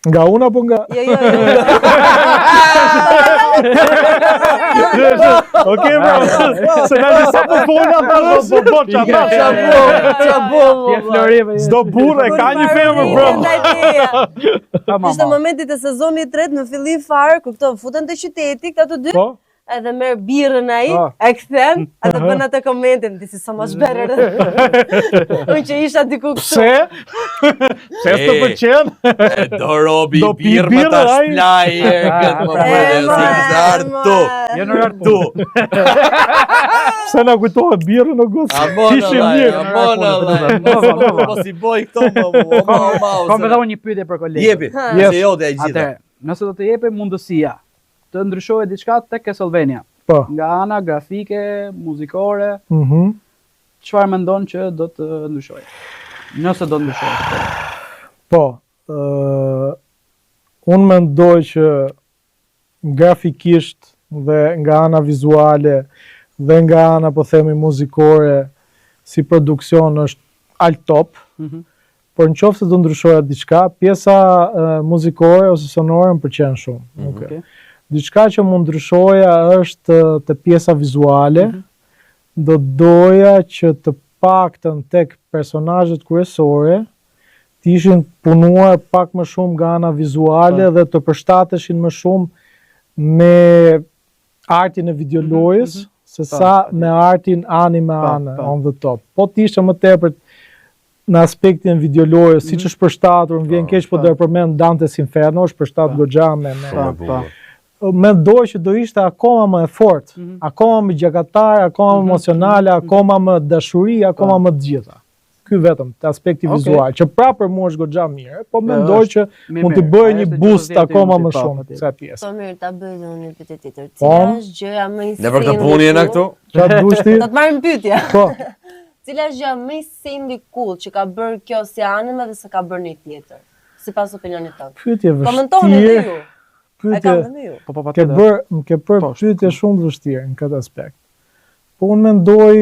Nga unë apo nga? Jo. Okej, bro. Se na disa po folja çabo. Çdo burrë ka një femër, bro. Ishte momentit e sezonit 3 në fillim fare, ku këto futen te qyteti, këta të dy. Edhe merr birrën ai, e kthen, edhe bën atë komentin, this is so much better. Unë që isha diku këtu. Pse? Pse të pëlqen? Do robi birrë me ta shplaj këtë moment. Jo në artu. Pse na kujtohet birrën o gos? Kishim mirë. Mos i boj këto më. Kam edhe unë një pyetje për kolegë. Jepi. Se jote e gjitha. Nëse do të jepë mundësia të ndryshojë diçka tek Castlevania. Po. Nga ana grafike, muzikore. Çfarë mendon që do të ndryshojë? Nëse do të ndryshojë. Po. Unë mendoj që grafikisht dhe nga ana vizuale dhe nga ana po themi muzikore si produksion është al top. Por në qoftë se do ndryshoja diçka, pjesa muzikore ose sonore më pëlqen shumë. Diçka që mund ndryshoja është të pjesa vizuale, do doja që të paktën tek personazhet kryesore të ishin punuar pak më shumë nga ana vizuale dhe të përshtateshin më shumë me artin e videolojës, se sa me artin anime on the top. Po të ishte më tepër në aspektin videolojës, siç është përshtatur, më vjen keq po do e përmend Dante's Inferno, është përshtat goxha me mendoj që do ishte akoma më e fortë, akoma më gjakatar, akoma më emocionale, akoma më dashuri, akoma më të gjitha. Ky vetëm te aspekti vizual, që pra për mua është goxha mirë, po mendoj që mund të bëjë një boost akoma më shumë kësaj pjese. Po mirë, ta bëj unë një pyetje tjetër. Cila është gjëja më e Ne për këtë punë jena këtu? Çfarë dush ti? Do të marrim pyetja. Po. Cila është gjëja më e sendi cool që ka bërë kjo si anime dhe se ka bërë një tjetër, sipas opinionit tënd? Pyetje vështirë. Komentoni edhe ju. Më ke bërë pyetje shumë të vështirë në këtë aspekt. Po unë mendoj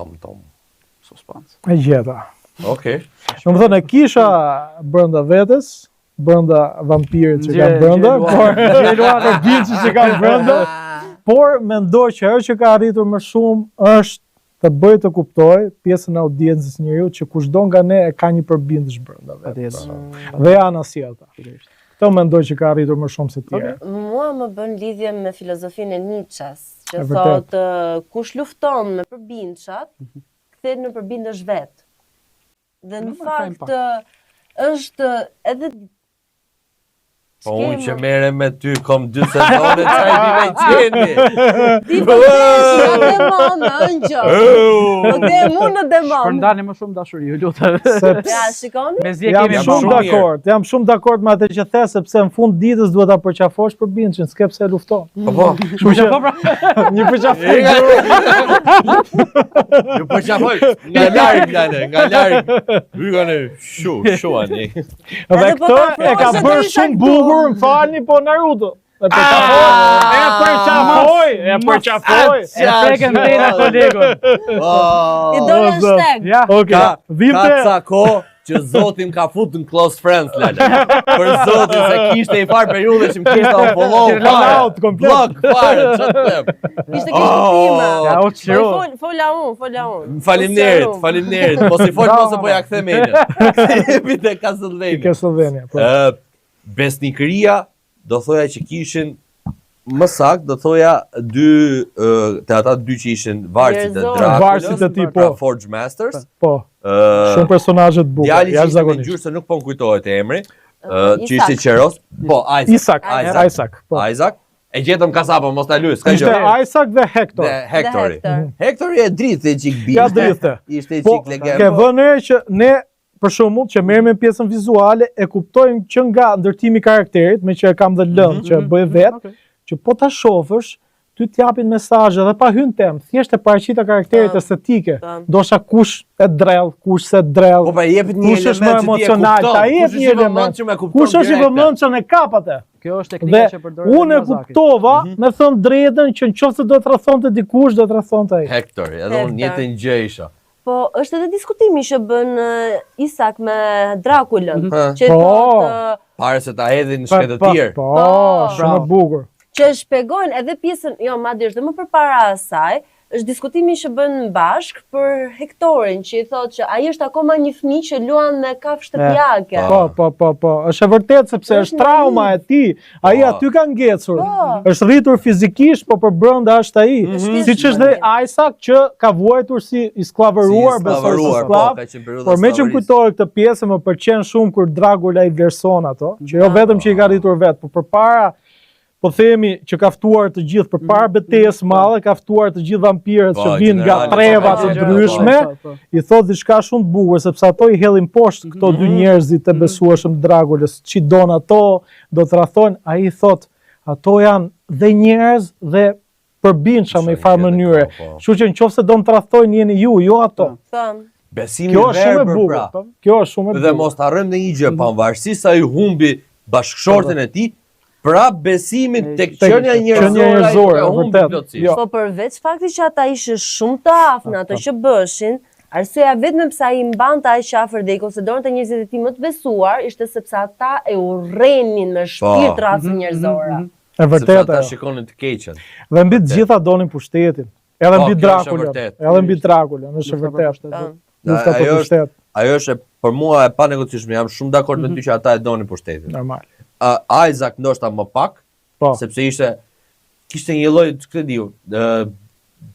Tom. Suspans. E gjeta. Okej. Do të thënë e kisha brenda vetes, brenda vampirit që kanë brenda, por gjeluar biçi që kanë brenda. Por mendoj që ajo që ka arritur më shumë është të bëj të kuptoj pjesën e audiencës njeriu që kushdo nga ne e ka një përbindësh brenda vetes. Dhe janë asjellta. Këto mendoj që ka arritur më shumë se tjerë. Mua më bën lidhje me filozofinë e Nietzsches, që thotë kush lufton me përbindçat, kthehet në përbindësh vet. Dhe në fakt është edhe Po unë që mere me ty, kom 2 sezone, qaj di me qendi. Ti po tesh, ja demon, ëngjë. Po te mu në demon. Shpërndani më shumë dashuri, ju lutem. Ja, shikoni? Mezi e Jam kemi shumë shumë dakord, jam shumë dakord me atë që the, sepse në fund ditës duhet ta përqafosh për Binçin, s'ke pse lufton. Po, Kështu që një përqafim. ju përqafoj, nga larg. Hygane, shu ani. Dhe Edhe po këtë ta e ka afrosh, bërë atë shumë isha bukur, më falni, po Naruto. E përqafoj. E preken tena kolegun. I do hashtag. Ja. Okej, Ka vinte ca ko që zotin ka fut në close friends, Lala. Për zotin se kishte i farë periude që më kishte unfollow fare. out komplet. Blok fare, që të them. Ishte kishte tima. Ja, o qiro. Fola unë. Faleminderit. Mos i fol mos e po ja kthe menën. Kthehemi te I Castlevania. Castlevania, po. Besnikëria do thoja që kishin më sakt do thoja te ata dy që ishin varësit e Njerëzor. Drakulës, Varësit e tij, po. pra Forge Masters. Po, shumë personazhe të bukur, Djali që ishte me jashtëzakonisht. ngjyrë se nuk po më kujtohet emri, që Isak. ishte qeros. Po, Isaac, po. Isaac. E gjetëm kasapën, mos ta luaj, s'ka Ishte gjë. Isaac dhe Hector. Dhe Hectori. Hector. Hectori e dritë e çik Ja bishte. drithte. Ishte Po, çik legend. ke vënë re që ne për shembull që merrem me pjesën vizuale e kuptojmë që nga ndërtimi i karakterit, me që e kam dhe lëndë që e bëj vetë, që po ta shohësh, ty t'japin mesazhe dhe pa hyrë temë, thjesht e paraqita karakterit estetike. Ndosha kush e drell, kush se drell. Po pa jepet një Kush është më element që ti e emocional, kupton. ta jep një element. Kush është i vëmendshëm e kap atë? Kjo është Dhe teknika që përdoret unë e kuptova, me thënë drejtën që nëse do të rrethonte dikush, do të rrethonte ai. Hectori, edhe unë jetën gjë isha. Po, është edhe diskutimi që bën Isak me Drakulën, që Po. thotë Pare se ta hedhin në shkretë të tjerë. Po, Po. shumë e bukur. që shpjegojnë edhe pjesën, jo, madje është dhe më përpara asaj, është diskutimi që bën bashk për Hektorin, që i thotë që ai është akoma një fëmijë që luan me kafshë shtëpiake. Po, është e vërtet sepse është trauma e tij. Ai Po. aty ka ngecur. Po. Është rritur fizikisht, po për brenda është ai. Është Siç është dhe Isaac që ka vuajtur si i sklavëruar, besoj si po, sklav. ka qenë periudha Por me që më skllavërisë. kujtohet këtë pjesë më pëlqen shumë kur Dracula i vlerëson ato, që jo vetëm që i ka rritur vetë, por përpara po themi që ka ftuar të gjithë përpara betejës madhe, ka ftuar të gjithë vampirët Po, që vinë nga generale, treva po, të po, ndryshme, i thot diçka shumë të bukur sepse ato i hellin poshtë këto dy njerëzit të besueshëm të Drakulës, që don ato, do të rrethojnë, ai i thot, ato janë dhe njerëz dhe përbindshëm në një farë mënyre. Po. Kështu që nëse do të rrethojnë jeni ju, jo ato. Thënë. Besimi Kjo është shumë e verbër bukur. pra. Po. Kjo është shumë e bukur. Dhe mos të harrojmë në një gjë, pavarësisht sa i humbi bashkëshorten e tij, pra besimin tek qenia njerëzore, vërtet. Jo. Po përveç faktit që ata ishin shumë të aftë në ato që bëshin, arsyeja vetëm pse ai mbante aq afër dhe i konsideronte njerëzit e tij më të besuar, ishte sepse ata e urrenin me shpirt racën njerëzore. E vërtet ata ajo. shikonin të keqen. Dhe mbi të gjitha donin pushtetin. Edhe Po, mbi kjo është e Drakulën. vërtet. Edhe mbi Drakulën, është e vërtet. Lufta për pushtet, Ajo është për mua e panegocjueshme, jam shumë dakord me ty që ata e donin pushtetin. normal. Isaac ndoshta më pak, Po. sepse kishte një lloj, ç'ke diu,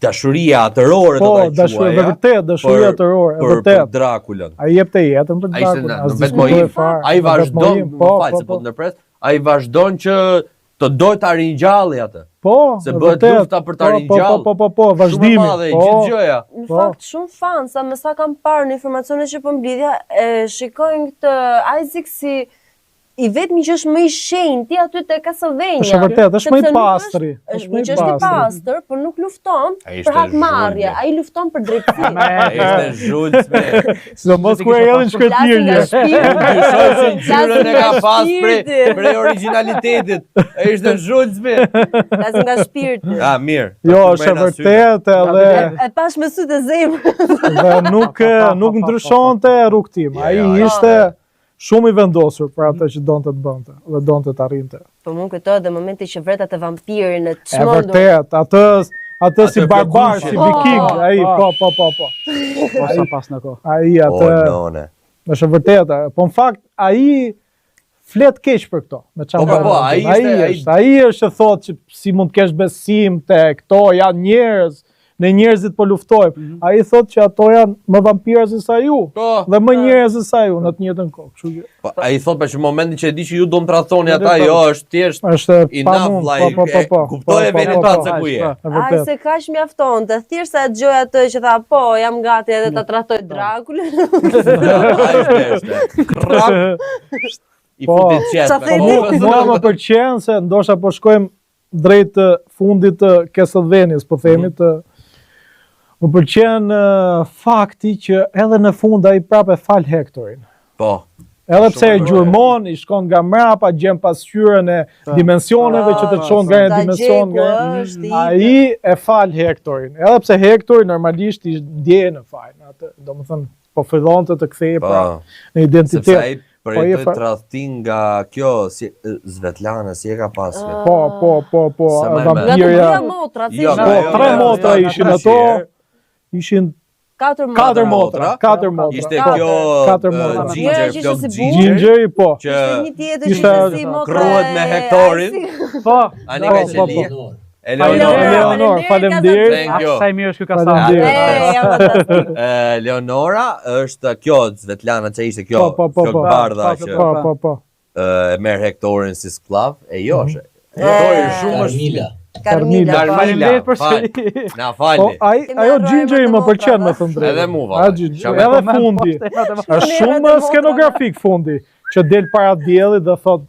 dashuria atërore do Po, ta dashuria quaja. vërtet, dashuria atërore, e Për vërtet. Drakulën. Ai jepte jetën për Ai ishte Drakulën. në as vetmojim, diskutoj fare. ai në vazhdon, vetmojim, më fal se po të ndërpres, ai vazhdon që të doj ta ringjalli atë. Po, Se e bëhet vërtet. lufta për ta Po, ringjallë. Po, vazhdimi. Shumë e madhe, Po, gjithë gjëja. Në Po. fakt shumë fan, sa më sa kam parë në informacione që po mblidhja, shikojnë këtë Isaac si i vetmi që është më i shenjti aty te Castlevania. Është e vërtet, është më i Sepse nuk pastri. Është më që është i pastër, por nuk lufton Ai ishte për hakmarrje, zhulmë. ai lufton për drejtësi. Ai ishte zhulcme. sidomos kur e hedhin Flasin nga shkëtirje. shpirti. Dyshoj se ngjyrën e ka pas shpirti. prej originalitetit. Ai ishte zhulcme. Flasin nga shpirti. Mirë. Jo, është e vërtet edhe E pash me sytë e zemrës. dhe nuk ndryshonte rrugtim. Ai ishte shumë i vendosur për atë që donte të bënte dhe donte të arrinte. Po mund kujtohet dhe momenti që vretat e vampirin e E çmendur. vërtet, atë si barbar, si plëkushje. viking, ai po. Po sa pas në kohë. Ai O, atë none. është e vërtet. Po në fakt ai flet keq për këto, me çfarë. Po, ai është e thotë që si mund të kesh besim te këto janë njerëz, ne njerëzit po luftojmë. Ai thotë që ato janë më vampira se sa ju. Dhe më njerëz se sa ju në të njëjtën kohë. Kështu që Po ai thotë për që momentin që e di që ju do më tradhoni ata, jo është thjesht është enough like kuptoj veni pa se ku je. Ai se kaq mjafton, të thjesht sa dëgjoj atë që tha po, jam gati edhe ta trahtoj Drakulën. Ai është. Krap. I futi qetë. Mua më pëlqen se ndoshta po shkojmë drejt fundit të Castlevanias, po themi të më pëlqen fakti që edhe në fund ai prapë fal Hectorin. Po. Edhe pse e gjurmon, i shkon nga mrapa, gjen pasqyrën e dimensioneve që të çon nga një dimension nga ai e fal Hectorin. Edhe pse Hectori normalisht i ndjej në fal, atë, domethënë po fillonte të kthehej pra në identitet. Për e të tradhtin nga kjo, Svetlana, si e ka pasme? Po, vampirja. Jo, 3 motra ishin ato, ishin 4 motra. Ishte kjo Ginger, po. Që ishte kruhet me Hectorin. Po. Ani ka qenë Eleonor, faleminderit. Sa i mirë është ky kasam. Leonora është kjo Svetlana që ishte kjo bardha që e merr Hectorin si sklav, e jo është. Hectori shumë është Carmilla. Na falni. Ajo Gingeri më pëlqen me thënë drejtë. Edhe mua. Edhe fundi. Është shumë skenografik fundi, që del para diellit dhe thot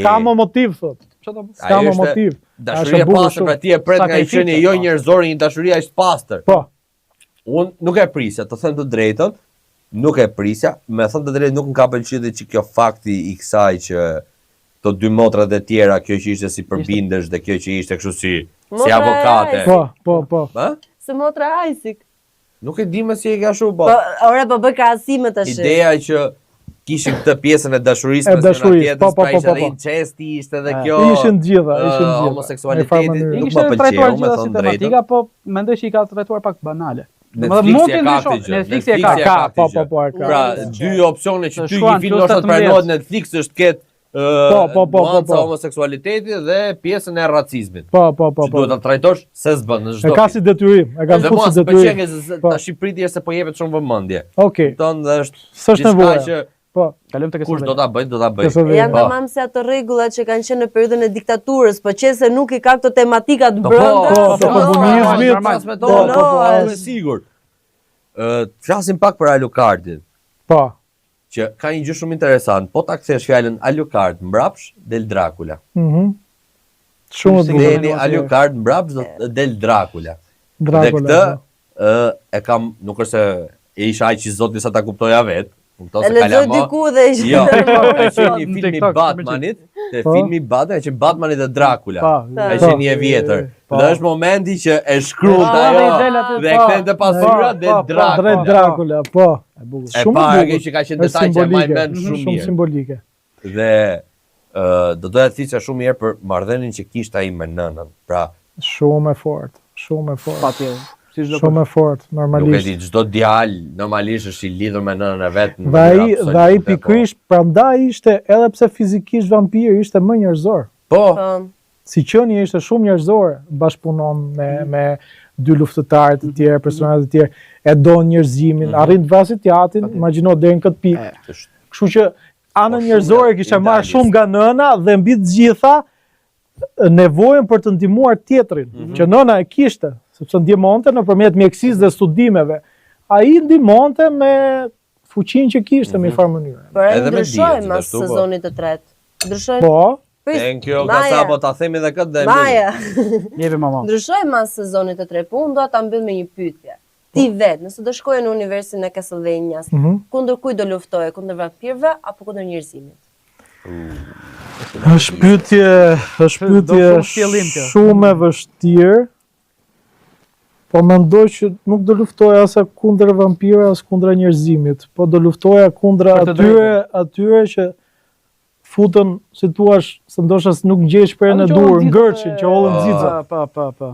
ka më motiv thot. Ka më motiv. Dashuria e pastër për ti e pret nga i qenie jo njerëzore, një dashuri aq pastër. Po. Unë nuk e prisja, të them të drejtën, nuk e prisja, me thënë të drejtë nuk më ka pëlqyer që kjo fakti i kësaj që to 2 motrat e tjera, kjo që ishte si përbindesh dhe kjo që ishte kështu si avokate. Po. Se motra Isaac. Nuk e di më si e ka shu, po. Ore po bëj krahasime tash. Ideja që kishin këtë pjesën e dashurisë me njëra tjetrës, pra ishte edhe incesti, ishte edhe kjo. Ishin gjitha. Homoseksualiteti nuk më pëlqeu, me thënë drejtën. Po mendoj që i ka trajtuar pak banale. Netflix e ka. Po. Pra, 2 opsione që ty një film ndoshta të pranohet Netflix është ketë nuanca homoseksualiteti dhe pjesën e racizmit. Po. Duhet ta trajtosh se s'bën në çdo. E ka si detyrim, e kanë thënë si detyrim. Dhe mua tash pritje se po jepet shumë vëmendje. Okej. Don dhe është s'është nevojë. Po, kalojmë tek kush do ta bëj, do ta bëj. Janë tamam se ato rregullat që kanë qenë në periudhën e diktaturës, po qëse nuk i ka këto tematika të brenda. Po, komunizmit. Po, sigurt. Flasim pak për Alucardin. Po. Që ka një gjë shumë interesant, po ta kthesh fjalën Alucard mbrapsh del Dracula. Shumë e bukur. Alucard mbrapsh del Dracula. Dhe këtë e kam, nuk është se e isha aq i zoti sa ta kuptoja vet. E lexoj diku dhe ishte. Jo, ka qenë një film i Batmanit, filmi Batman, që Batmani dhe Dracula. Ka qenë një vjetër. Dhe është momenti që e shkruhet ajo dhe e kthen te pasyra dhe Dracula, po. E para që ka qenë detaj që më mend shumë mirë. Shumë simbolike. Dhe do doja të thjesha shumë mirë për marrëdhënien që kishte ai me nënën. Pra, shumë e fortë, shumë e fortë. Patjetër. Shumë e fortë, normalisht. Nuk e di, çdo djalë normalisht është i lidhur me nënën e vet. Dhe ai pikërisht prandaj ishte, edhe pse fizikisht vampir, ishte më njerëzor. Po. Si qenie ishte shumë njerëzor, bashkëpunon me 2 luftëtarë të tjerë, personazhe të tjerë, e don njerëzimin, arrin të vrasë teatrin, imagjino deri në këtë pikë. Kështu që anën njerëzore kishte marrë shumë nga nëna dhe mbi të gjitha nevojën për të ndihmuar tjetrin, që nëna e kishte. Sepse ndihmonte nëpërmjet mjekësisë dhe studimeve. Ai ndihmonte me fuqinë që kishte në një farë mënyrë. Por edhe ndryshoi mas sezonit të tretë. Ndryshoi. Po. Thank you, Gasapo, ta themi edhe këtë dhe Maja. Jepi mama. Ndryshoi mas sezonit të tretë, po unë do ta mbyll me një pyetje. Ti vet, nëse do shkoje në universin e Castlevanias, kundër kujt do luftoje? Kundër vampirëve apo kundër njerëzimit? Është pyetje shumë e vështirë. Po mendoj që nuk do luftoja as kundër vampirëve as kundër njerëzimit, po do luftoja kundër atyre që futen, si thua, se ndoshta nuk ngjesh për në dur, ngërçin që hollën xixa. Po.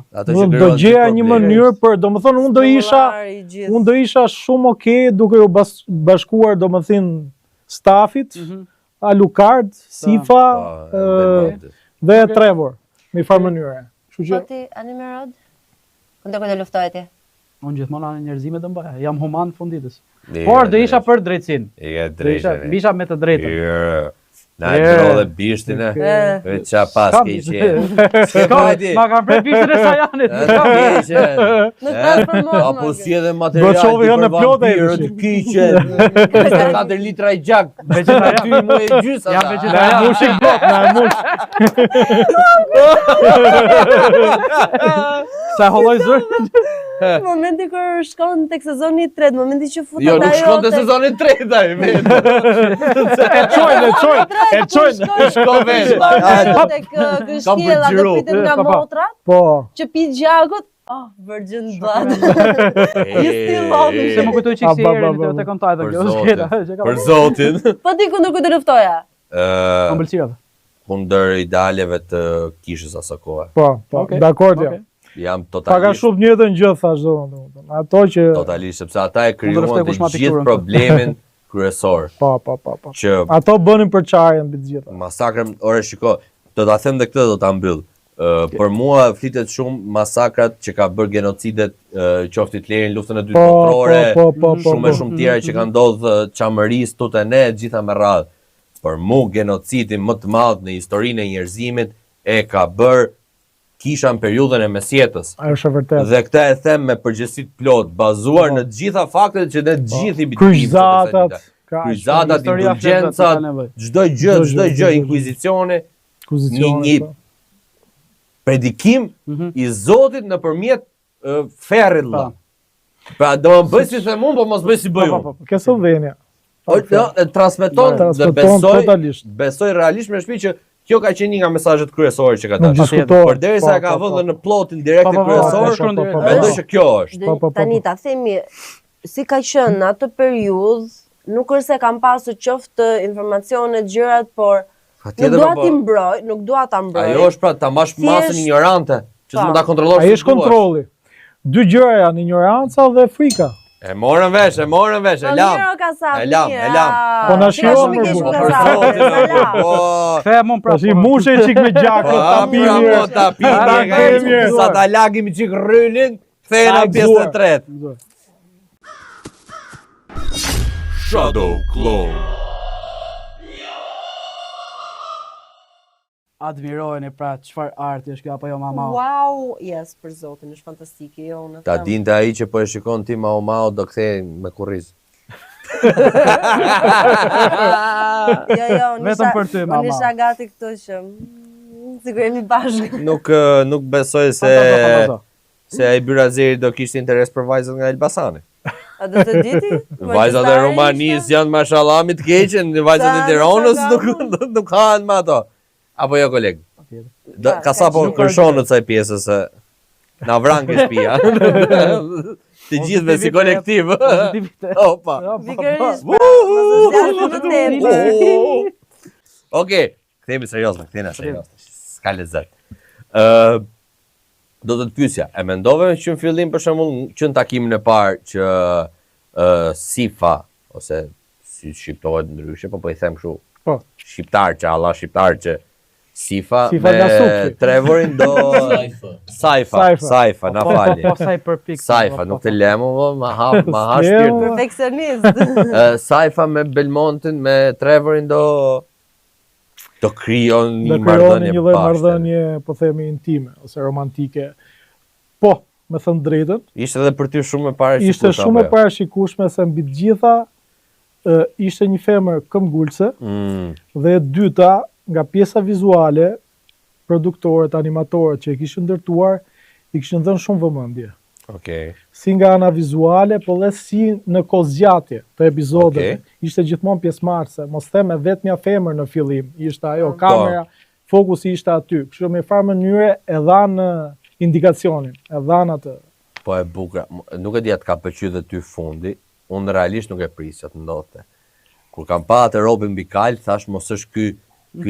Do gjeja një mënyrë për, domethënë unë do isha shumë okay duke u bashkuar domethënë stafit, Alucard, Sifa dhe Trevor, në një farë mënyre. Kështu që Animerod? Kënde kujtë luftohet ti? Unë gjithmonë anë njerëzime të mbaja, jam human funditës. Por do isha për drejtsin. Bisha me të drejtën. Na e gjro dhe bishtin e, qa pas ke i qenë. Ma kam prej bishtin e Sajanit. Nuk transformohet. Apo si edhe material për vampirët, ki qenë. 4 litra i gjak, Vegetarian. ty mu e gjysë. Jam vegetarian. Mushik blok, na mush. Sa holloj zërë. Momenti kur shkon tek sezoni 3, momenti që futet Jo, nuk shkon të sezoni 3 taj, E qojnë. Shko vesh. tek kështjella dhe pritet nga motrat, Po. që pi gjakut, Virgin Blood. Se më kujtoj qik si herë në të kontaj dhe kjo. Për zotin. Po ti kundër kujtë luftoja? Ambëlsirave. Kundër idealeve të kishës aso kohë. Po, dakord jam. Jam Paka totalisht. shumë njëtën gjë thash domethënë. Ato që Totalisht, sepse ata e krijuan Kundër të kusht gjithë problemin kryesor. po. Që Ato bënin për çajën mbi të gjitha. masakrën, ore shiko, do ta them dhe këtë do ta mbyll. Për mua flitet shumë masakrat që ka bërë genocidet, qoftë Hitlerin, luftën e dytë botërore, shumë e shumë tjera që kanë ndodhur çamërisë, tutë ne, gjitha me radhë. Për mua genocidi më të madh në historinë e njerëzimit e ka bërë kisha në periudhën e mesjetës. Ajo është e vërtetë. Dhe këtë e them me përgjegjësi të plot, bazuar në të gjitha faktet që ne gjithë i bitim. Kryqëzatat, Kryqëzatat, indulgjencat, çdo gjë, inkuizicione, një predikim i Zotit nëpërmjet ferrit vëlla. Pra do më bëj si them unë, po mos bëj si bëj unë. Ke Slovenia. Transmeton dhe besoj realisht me shpi që kjo ka qenë një nga mesazhet kryesore që ka dalë. Përderisa ka vënë në plotin direkt kryesor, mendoj që kjo është. Tani ta themi si ka qenë atë periudhë, nuk është se kam pasur qoftë informacione gjërat, por nuk dua t'i mbroj, nuk dua ta mbroj. Ajo është pra ta mbash masën ignorante, që s'mund ta kontrollosh. Ai është kontrolli. Dy gjëra janë ignoranca dhe frika. E morën vesh, e lam. E lam. Po na shijon për Po. Kthehem unë pra. Tash mushë çik me gjakun, ta pini. Ta pini, sa ta lagim çik rrylin, kthehen në pjesën e tretë. Shadow Clone. Admirojeni pra çfarë arti është kjo apo jo mama. Wow, yes, për zotin, është fantastike, jo unë. Ta dinte ai që po e shikon ti Mao do kthej me kurriz. Jo, Vetëm për ty mama. Unë isha gati këtu që sigurisht bashkë. Nuk besoj se ai Byrazeri do kishte interes për vajzat nga Elbasani. A do të diti? Vajzat e Romanisë janë mashallah të keqen, vajzat e Tiranës nuk kanë me ato. Apo jo koleg? Ka sa po kërshon në kësaj pjesës se na vran ke shtëpia. Të gjithëve si kolektiv. Opa. Pikërisht. Okej, kthehemi serioz, S'ka lezet. Do të të pyesja, e mendove që në fillim për shembull që në takimin e parë që Sifa ose si shqiptohet ndryshe, po i them kështu. Po. Shqiptar që Sifa me Trevorin do Saifa, na fali. Po sa i përpik. Saifa, nuk të lemo, ma ha shpirt. Perfeksionist. Saifa me Belmontin, me Trevorin do krijon një marrëdhënie një marrëdhënie, po themi intime ose romantike. Po, me thënë drejtën. Ishte edhe për ty shumë e parashikueshme. Ishte shumë e parashikueshme se mbi të gjitha ishte një femër këmbgulse dhe e dyta nga pjesa vizuale, produktorët, animatorët që e kishin ndërtuar, i kishin dhënë shumë vëmendje. Okej. Si nga ana vizuale, po dhe si në kozgjatje të epizodeve. Ishte gjithmonë pjesëmarrëse, mos them e vetmja femër në fillim, ishte ajo kamera, fokusi ishte aty. Kështu me farë mënyre e dhanë indikacionin, e dhanë atë. Po e bukur, nuk e di atë ka pëlqyer dhe ty fundi, unë realisht nuk e prisja të ndodhte. Kur kam pa atë robën mbi kal, thash mos është ky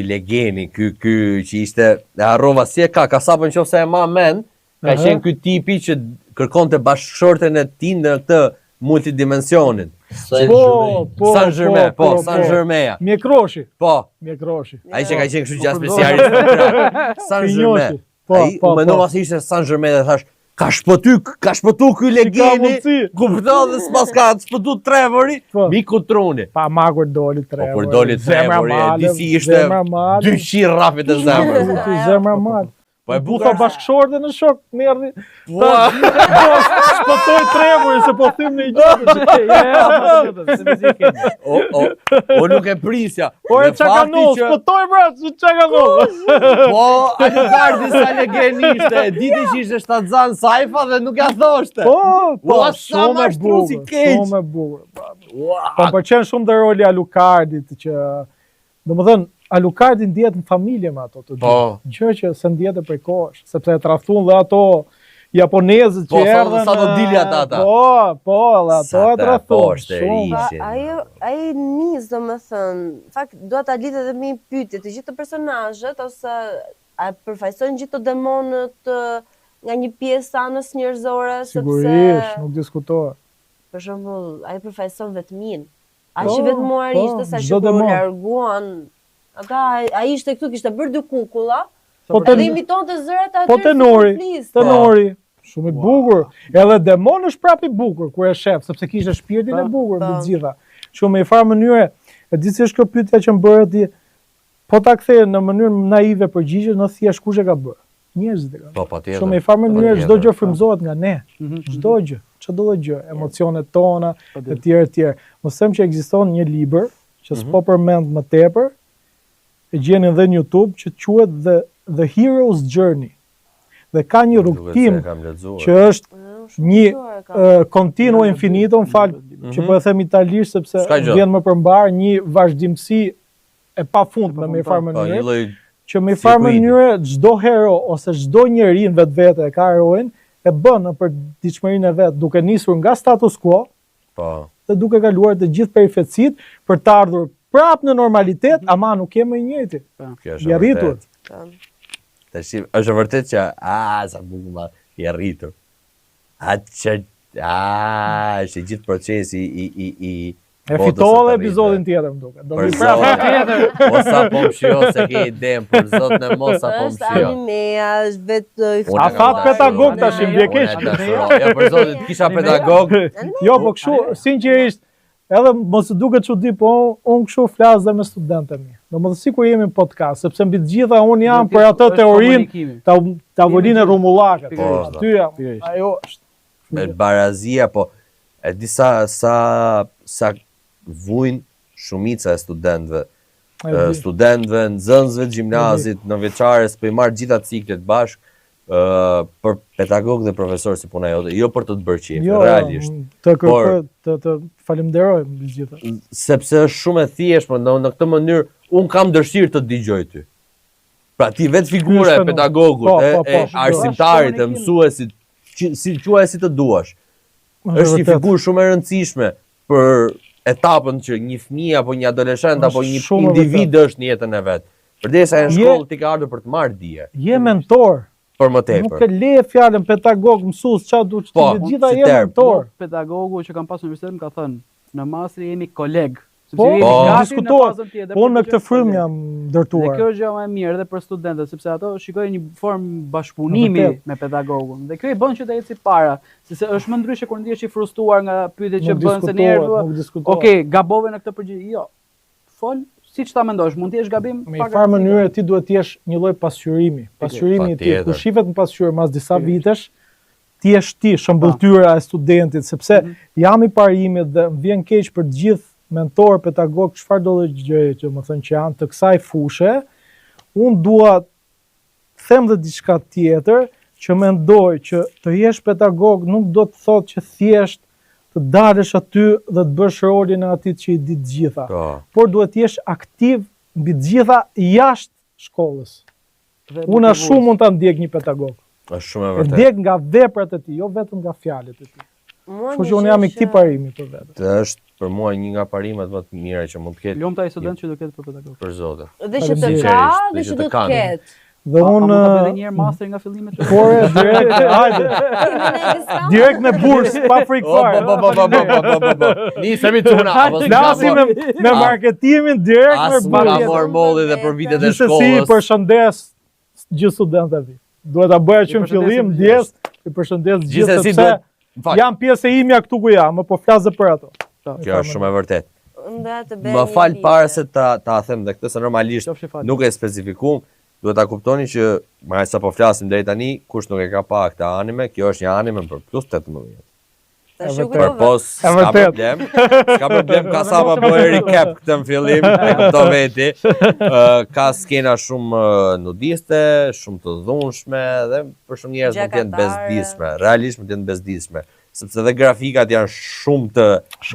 legeni, ky që ishte, e harrova si e ka sapo nëse e ma mend, ka qenë ky tipi që kërkonte bashkëshorten e tij në këtë multidimensionin. Saint-Germain. Mjekroshi. Po. Mjekroshi. Ai që ka qenë kështu gjatë specialist. Saint-Germain. Ai mendova se ishte Saint-Germain dhe thash, Ka shpëtu ky legjeni, kupton dhe s'pas ka shpëtu Trevori, miku Truni. Pa magur doli Trevori. Po kur doli Trevori, disi ishte 200 rrafit e zemrës. Zemra mal. Po e buka bashkëshorë dhe në shok, merdi. Po, shpëtoj Trevori se po thym në gjë. O nuk e prisja. Po e çakanol, shpëtoj brat, çakanol. Po, Alucardi sa legjeni ishte, diti që ishte shtatzan Saifa dhe nuk ja thoshte. Po, shumë e bukur. Po pëlqen shumë dhe roli Alucardit që, domethënë, Alucardi ndjet në familje me ato të dy. Gjë që se ndjet e prej kohësh, sepse e tradhtuan dhe ato japonezët që erdhën. Sa do dilja ata. Po, dhe ato e tradhtuan shumë. Ai nis, domethënë, fakt dua ta lidh edhe me një pyetje, të gjithë personazhet ose a përfaqësojnë gjithë të demonët nga një pjesë anës njerëzore, sepse sigurisht, nuk diskutohet. Për shembull, ai përfaqëson vetmin. Ai që vetëm ishte sa që kur larguan. Ai ishte këtu, kishte bërë dy kukulla, edhe imitonte zërat aty. Po tenori, shumë i bukur. Edhe demoni është prapë i bukur kur e shef, sepse kishte shpirtin e bukur mbi të gjitha. Shumë i farë mënyre, e di si është kjo pyetja që më bëhet ti, po ta kthej në mënyrë naive përgjigje, në thjesht kush e ka bërë? Njerëzit e kanë. Po patjetër. Shumë i farë mënyrë çdo gjë frymëzohet nga ne. Çdo gjë, çdo gjë, emocionet tona, etj. Mos them që ekziston një libër që s'po përmend më tepër, e gjeni edhe në YouTube që quhet The Hero's Journey. Dhe ka një rrugtim që është një continuo infinito, që po e them italisht sepse vjen më përmbar, një vazhdimsi e pafundme me farë mënyrë, që me farë mënyrë çdo hero ose çdo njeri në vetvete e ka heroin, e bën në përditshmërinë e vet, duke nisur nga status quo, dhe duke kaluar të gjithë perifetësit për të ardhur prap në normalitet, ama nuk jemi i njëjti. I arritur. Tash është vërtet që sa bukur i arritur. Është gjithë procesi i e fitova episodin tjetër, më duket. Do vi prapë tjetër. Mos sa po mshio se ke idem, për zotin e mos sa po mshio. Është vetë a fat pedagog tash më keq. Jo, për zotin kisha pedagog. Jo, po kështu, sinqerisht, edhe mos të duket çudi, po unë kështu flas dhe me studentët mi. Domethënë sikur jemi në podcast, sepse mbi të gjitha unë jam për atë teorinë, tavolinë rrumullake. Aty jam. Ajo është. Me barazia, po e di sa vujnë shumica e studentëve, nxënësve të gjimnazit, në veçares, po i marrë gjitha ciklet bashkë, për pedagog dhe profesor si puna jote, jo për të të bërë qef, realisht. Të falemderoj mbi gjitha. Sepse është shumë e thjeshtë, në këtë mënyrë, unë kam dëshirë të dëgjoj ty. Pra ti vetë figura e pedagogut, e arsimtarit, e mësuesit, si quajë të duash. Është një figurë shumë e rëndësishme për etapën që një fëmijë apo një adoleshent apo një individ është në jetën e vet. Përdesa e shkollë ti ka ardhur për të marrë dije. Je mentor. Për më tepër. Nuk e le fjalën pedagog, mësues, çfarë duhet të gjitha je mentor. Pedagogu që kam pasur në universitet më ka thënë, në masë jeni koleg. Po, diskutohet. Po me këtë frymë jam ndërtuar. Dhe kjo është gjë më e mirë edhe për studentët, sepse ato shikojnë një formë bashkëpunimi me pedagogun. Dhe kjo i bën që të ecë para, sepse është më ndryshe kur ndihesh i frustruar nga pyetjet që bën se njerëzit. Okej, gabove në këtë përgjigje. Jo. Fol siç ta mendosh, mund të jesh gabim me farë mënyrë ti duhet të jesh një lloj pasqyrimi. Pasqyrimi i ti kur shihet në pasqyrë mas disa vitesh, ti je ti shëmbëltyra e studentit, sepse jam i parimit dhe më vjen keq për të gjithë mentor, pedagog, çfarë do të gjëje që më thënë që janë të kësaj fushë, unë dua them dhe diçka tjetër që mendoj që të jesh pedagog nuk do të thotë që thjesht të dalësh aty dhe të bësh rolin e atit që i di të gjitha. Por duhet të jesh aktiv mbi të gjitha jashtë shkollës. Unë shumë mund ta ndjek një pedagog. Është shumë e vërtetë. Ndjek nga veprat e tij, jo vetëm nga fjalët e tij. Kështu që unë jam i këtij parimi për vetë. Është për mua një nga parimet më të mira që mund të ketë. Lumta i student që do ketë për pedagog. Për zotin. Dhe që të ka, dhe që do të ketë. Dhe unë mund ta bëj edhe një herë master nga fillimi të. Por direkt, hajde. Direkt me bursë, pa frikë fare. Nisemi tuna. Flasim me marketimin direkt me bursë. Ka marrë molli dhe për vitet e shkollës. Si përshëndes gjithë studentëve. Duhet ta bëja që në fillim, ndjes i përshëndes gjithë Gjithsesi sepse jam pjesë e imja këtu ku jam, po flas edhe për ato. Kjo është shumë e vërtet. Më Më fal para se ta them dhe këtë se normalisht nuk e specifikum, duhet ta kuptoni që ma sa po flasim deri tani, kush nuk e ka pa këtë anime, kjo është një anime për plus 18. Për pos, s'ka problem. S'ka problem, ka sa pa bëjë recap këtë në fillim, e kupto veti. Ka skena shumë nudiste, shumë të dhunshme, dhe për shumë njerëz mund të jenë bezdisme. Realisht mund të jenë bezdisme. Sepse dhe grafikat janë shumë të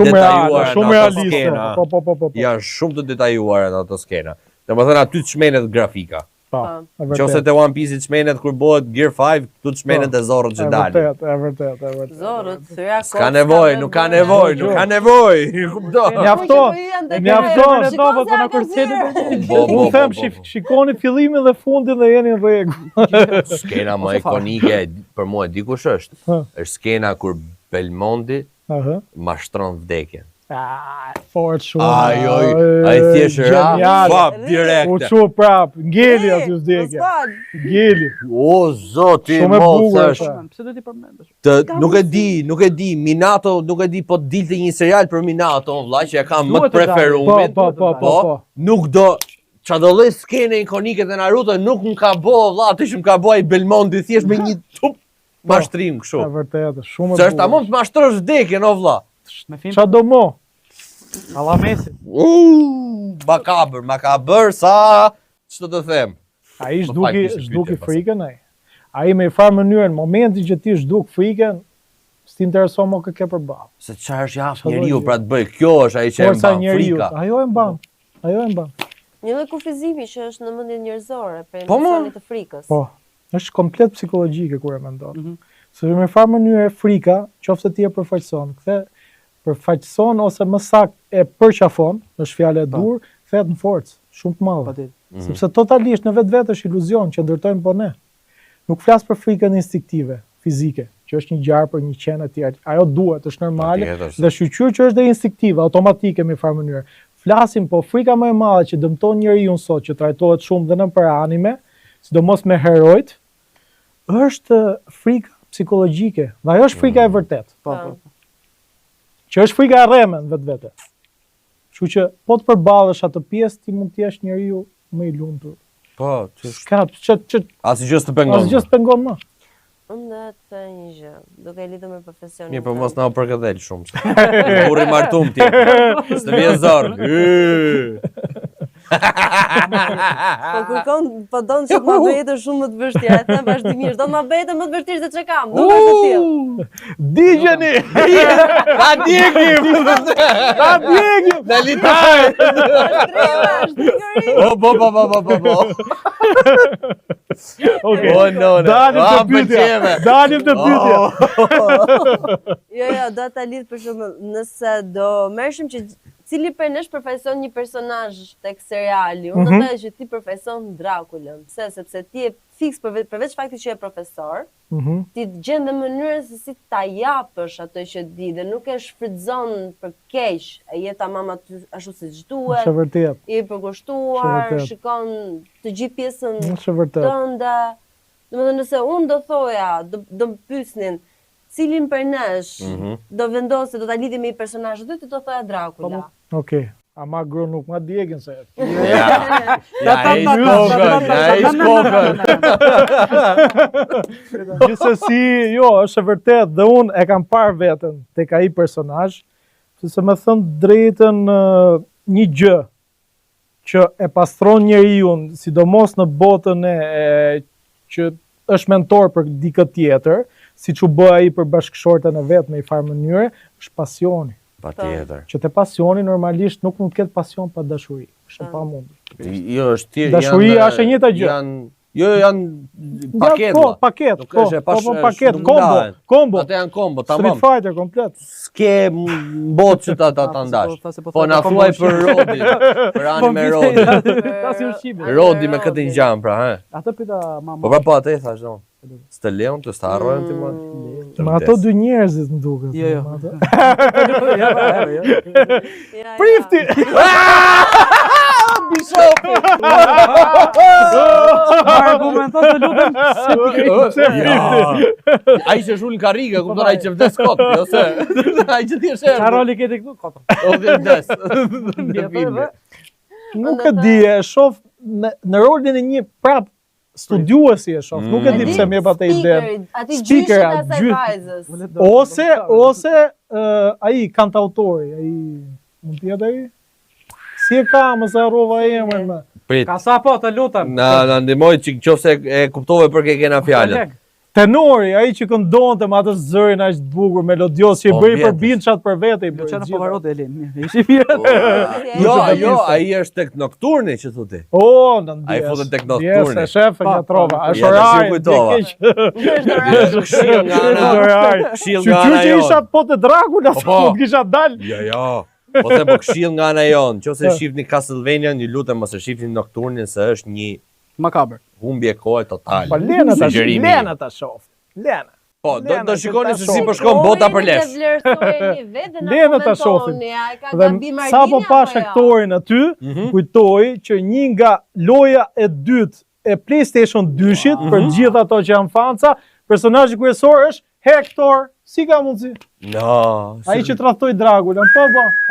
detajuara në ato skena. Po. Janë shumë të detajuara në ato skena. Domethënë aty të çmenet grafika. Nëse te One Piece çmenet kur bëhet Gear 5, këtu të çmenet e Zorrot që dalin. E vërtet. Zorrot, thyra kohë. S'ka nevojë, nuk ka nevojë. Kupton? Mjafton po na kërceni. Unë them shikoni fillimin dhe fundin dhe jeni në rregull. Skena më ikonike për mua dikush është. Është skena kur Belmondi mashtron vdekjen. Fort shumë. Ai thjesht fap direkt. U çu prap, ngeli aty vdekja. Ngeli. O zoti i madh. Pse do t'i përmendesh? Nuk e di, Minato, nuk e di po dilte një serial për Minato, vëlla, që e kam më të preferuar. Po. Nuk do çfarë do lloj skene ikonike të Naruto nuk më ka bë, vëlla, aty që më ka bë ai Belmondi thjesht me një tup mashtrim kështu. Është vërtet, shumë e bukur. Se është tamam të mashtrosh vdekjen, o vëlla. Qa do mo? Allah Mesi. Makabër sa, ç'do të them? Ai zhduki frikën ai. Ai me farë mënyrë në momentin që ti zhduk frikën, s'ti intereson më kë ke përballë. Se çfarë është jashtë njeriu pra të bëj, kjo është ai që e mban frika. Ajo e mban. Një lloj kufizimi që është në mendjen njerëzore, për emocionit të frikës. Po, është komplet psikologjike kur e mendon. Se me farë mënyrë frika, qofse ti e përfaqëson ose më saktë e përqafon, është fjalë e dur, kthehet në forcë, shumë të madhe. Sepse totalisht në vetvete është iluzion që ndërtojmë po ne. Nuk flas për frikën instinktive, fizike, që është një gjarë për një qenë e tjerë. Ajo duhet, është normale dhe shqyqyr që është dhe instinktive, automatike me farë mënyrë. Flasim po frika më e madhe që dëmton njeriu sot, që trajtohet shumë dhe në për anime, sidomos me herojt, është frika psikologjike. Dhe ajo është frika e vërtet. Që është frika e rreme në vetvete. Kështu që po të përballesh atë pjesë, ti mund të jesh njeriu më i lumtur. Po, asgjë s'të pengon. Asgjë s'të pengon më. Unë të një gjë, duke lidhur me profesionin. Mirë, po mos na u përkëdhel shumë. Burri martum ti. S'të vjen zorr. Po don që më bëhet shumë më të vështirë, e them vazhdimisht, do më bëhet më të vështirë se ç'e kam. Nuk është e tillë. Digjeni. Ta djegim. Dalitaj. Po. Okej. No. Dalim të pyetja. Jo, do ta lidh për shembull, nëse do merreshim që cili prej nesh përfaqëson një personazh tek seriali, unë do të thëj që ti përfaqëson Drakulën. Pse? Sepse ti je fiks përveç faktit që je profesor, ti gjen dhe mënyrën se si ta japësh atë që di dhe nuk e shfrytëzon për keq, e je tamam aty ashtu siç duhet. Është vërtet. Je i përkushtuar, shikon të gjithë pjesën tënde. Domethënë nëse unë do thoja, do më pyesnin cilin për nesh do vendosë, do ta lidhi me një personazh, do të thoja Drakula. Okej. Ama gru nuk ma djegin se... Gjithsesi, jo, është e vërtet dhe unë e kam parë veten tek ai personazh, se më thënë drejtën një gjë që e pastron njeriu, sidomos në botën e që është mentor për dikë tjetër, siç u bë ai për bashkëshorten e vet me një farë mënyre, është pasioni. Patjetër. Që te pasioni normalisht nuk mund të ketë pasion pa dashuri. Është pamundur. Jo, është tjetër. Dashuria është e njëjta gjë. Janë paketë. Paket. Nuk është paket, kombo. Ato janë kombo, tamam. Street Fighter komplet. S'ke mbot që ta ndash. Po na thuaj për Rodi, për anime Rodi. Rodi me këtë ngjan pra, ha. Atë pyeta mama. Po pra atë thash domun. S'të lejon të sta harrojnë ti më. Me ato dy njerëzit më duket. Jo. Prifti. Bishopi. Argumenton të lutem se Ai që shul në karrige, kupton ai që vdes kot, ose ai që thjesht çfarë roli keti këtu? Katër. O vdes. Nuk e di, e shoh në rolin e një prap studiuesi e shoh. Nuk e di pse më jep atë ide. Aty gjyshit asaj vajzës. Ose ai kantautori, ai mund të jetë ai? Si e ka, më se harrova emrin më. Prit. Ka sa po, të lutem. Na ndihmoj çik nëse e kuptove për ke kena fjalën. Tenori, ai që këndonte me atë zërin aq të bukur, melodios që i bëri për binçat për vete i bëri. Çfarë po varot Elin? Ishi mirë. Jo, ai është tek nokturni që thotë. Në ndjes. Ai futet tek nokturni. Yes, shef nga trova. Është Ja, orari. si kujtova. Këshill nga ana. Këshill nga ana Që isha jon. po të Dracula, Po. nuk kisha dal. Jo. Po them po këshill nga ana jon. Nëse shihni Castlevania, ju lutem mos e shihni nokturnin se është një Makabër. humbje kohe total. Po Lena ta Sugjerimi. Lena ta shoh. Lena. Po, do Lena, shikoni që se ta si shoh. po shkon bota për lesh. Lena ta shohim. Sa po pash aktorin aty, kujtoj që një nga loja e dytë e PlayStation 2-shit për gjithë ato që janë fanca, personazhi kryesor është Hector. Si ka mundsi? No. Ai që tradhtoi Drakulën, po,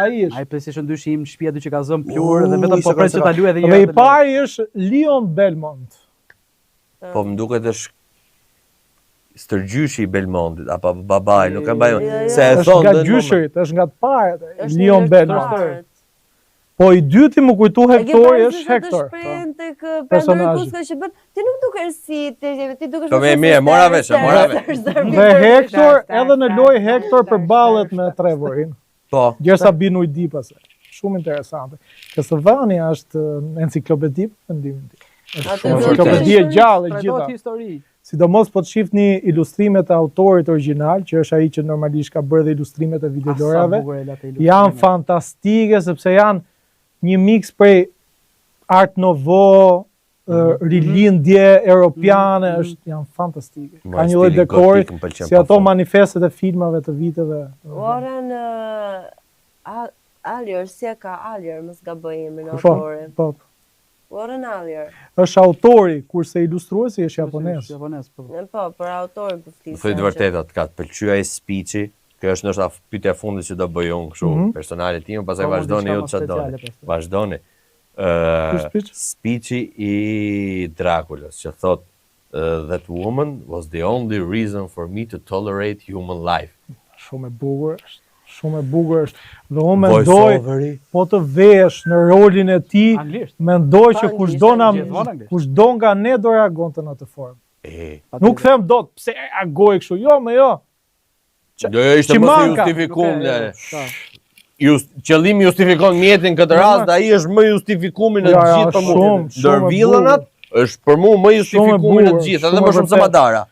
ai është. Ai PlayStation 2 që im shtëpia dy që ka zënë plur dhe vetëm po pret që ta luaj edhe një Dhe i herë. pari është Leon Belmont. Po më duket është stërgjyshi i Belmontit apo babai, nuk e mbaj. Se e Është thon nga gjyshërit, është nga të parët. Leon Belmont. Po i dyti më kujtu Hectori është Hector. Personazhi. Ti nuk dukesh si ti dukesh. Po më mirë, mora vesh. Dhe Hector, edhe në lojë Hector përballet me Trevorin. Po. Gjersa binu i di pasaj. Shumë interesante. Castlevania është enciklopedi për mendimin tim. Është enciklopedi e gjallë e gjitha. Histori. Sidomos po të shihni ilustrimet e autorit origjinal, që është ai që normalisht ka bërë dhe ilustrimet e videolojave, janë fantastike sepse janë një mix prej art nouveau, rilindje europiane, janë fantastike. Ka një lloj dekori si ato manifestet e filmave të viteve. Warren Allier, si e ka Allier, mos gaboj emrin autorit. Po. Warren Allier. Është autori, kurse ilustruesi është japonez. Po, për autorin po flisë. Thoj të vërtetat, ka të pëlqyer ai speechi. Kjo është ndoshta pyetja e fundit që do bëj unë kështu personale tim, pastaj vazhdoni ju çfarë doni. Vazhdoni. Speechi i Drakulës që thot that woman was the only reason for me to tolerate human life. Shumë e bukur është. Shumë e bukur është. Dhe unë mendoj, po të vesh në rolin e tij, mendoj që kushdo nga ne do reagonte në atë formë. Nuk them dot pse reagoj kështu, jo, jo. Jo, ishte më justifikum. Qëllimi justifikon mjetin këtë rast, ai është më justifikuar në të gjithë për mua. Ndër villënat është për mua më justifikuar në të gjithë, edhe më shumë se Madara.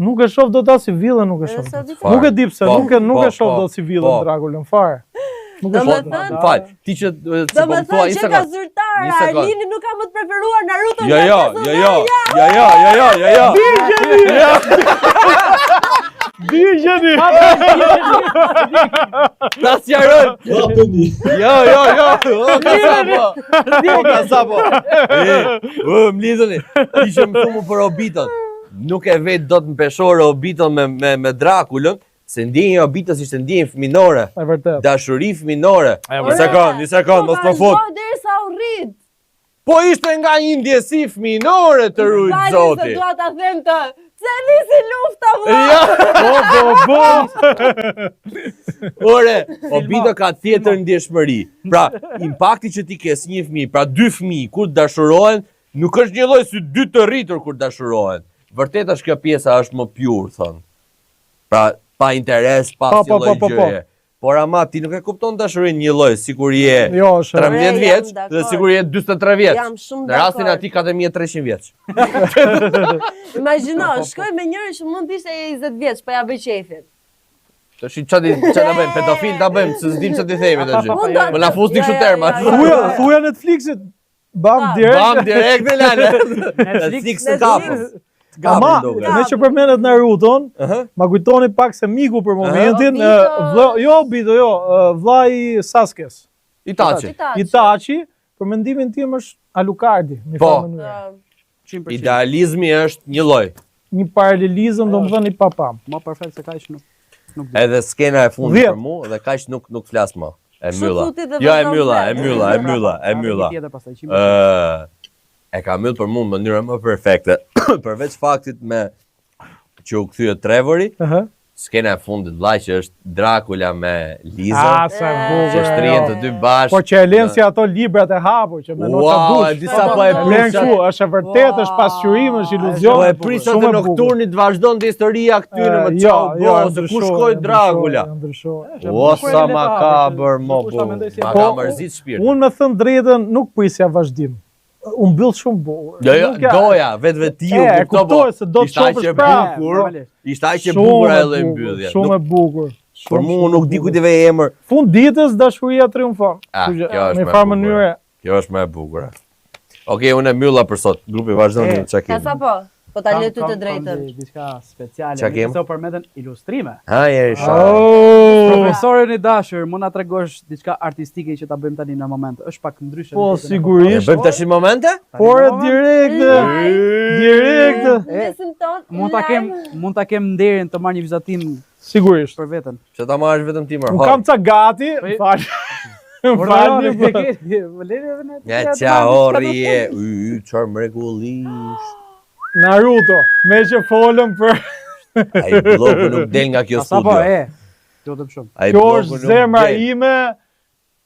Nuk e shoh dot as si villën, nuk e shoh. Nuk e di pse, nuk e shoh dot si villën Drakulën fare. Nuk e shoh. Fal, ti që do të thua që ka zyrtare, Arlini nuk ka më të preferuar Naruto. Jo. Digjeni! Ta sjarën! Jo! Ka sapo! Më lidhëni! Ti që më thumu për Obiton. Nuk e vetë do të më peshore Obiton me Drakulën, se ndjenjë Obiton si shtë ndjenjë fëminore. E vërtet. Dashuri fëminore. Një sekond, mos të fut. Po ishte nga një ndjesi fëminore të rujtë zoti. Bali se dua ta them të... Se nisi lufta Ore, Obito ka tjetër ndjeshmëri. Pra, impakti që ti ke si një fëmijë, pra dy fëmijë kur dashurohen, nuk është një lloj si dy të rritur kur dashurohen. Vërtet është kjo pjesa është më pure, thon. Pra, pa interes, pa si lloj gjëje. Por ama ti nuk e kupton dashurinë një lloj, sikur je 13 vjeç dhe sikur je 43 vjeç. Në rastin aty ka 1300 vjeç. Imagjino, shkoj me njëri që mund të ishte 20 vjeç, po ja bëj qefin. Tash çfarë ta bëjmë? Pedofil ta bëjmë, se s'dim çfarë të themi tash. Më na fusni kështu terma. Thuja Netflixit. Bam direkt në lanë. Netflix në kapës. Ama, me që përmenet Naruton, ma kujtoni pak se miku për momentin, vlla i Sasuke's. Itachi, për mendimin tim është Alucardi, në Po. farë mënyrë. 100%. Idealizmi është një lloj. Një paralelizëm, domethënë i papam. Më perfekt se kaq nuk di. Edhe skena e fundit 10. për mua dhe kaq nuk flas më. E Kështu mylla. thuti dhe Jo, e vazhdon mylla, flet. e mylla, e mylla, e mylla. Tjetër pastaj 100%. E ka myll për mua në mënyrë më perfekte. Përveç faktit që u kthye Trevori, skena e fundit vllai që është Dracula me Liza. Sa e Që bukur. shtrihen të dy bashkë. Po që e lënë si ato librat e hapur që mendon sa Wow, e dush. disa po e Lën prisja. kështu, është e vërtetë, është pasqyrim, është iluzion. Po e prisja të nokturnit vazhdon të historia këtyre më çau se ku shkoi Dracula. O sa makabër më bu. Ma ka mërzit shpirt. Unë me thënë drejtën nuk prisja vazhdim. Unë mbyll shumë bukur. Jo, doja, vetveti E kuptoj se do të shofësh prapë. bukur. Ishte aq e bukur ajo lloj mbyllje. Shumë e bukur. Por mua nuk di ku t'i vej emër. Fund ditës dashuria triumfon. Kjo është Në më farë e mënyrë. bukur. Kjo është më e bukur. Okej, unë e mbylla për sot. Grupi vazhdon çka Ka sa kemi. po? Po ta le ty të drejtën. Diçka speciale, Qa kem? nëse u përmenden ilustrime. Ha, jeri sha. Profesorin i dashur, mund na tregosh diçka artistike që ta bëjmë tani në moment. Është pak ndryshe. Po në jetën e E sigurisht. bëjmë tash në momente? Por direkte. Direkte. Mesin ton. Mund ta kem nderin të marr një vizatim Sigurisht. për veten. Që ta marrësh vetëm ti Unë kam ca gati. Fal. Falni. Ja çahorri e. Çfarë mrekullish. Naruto, me që folëm për Ai bloku nuk del nga kjo Sa po studio. Lutem shumë. Ai kjo bloku është nuk zemra del. ime.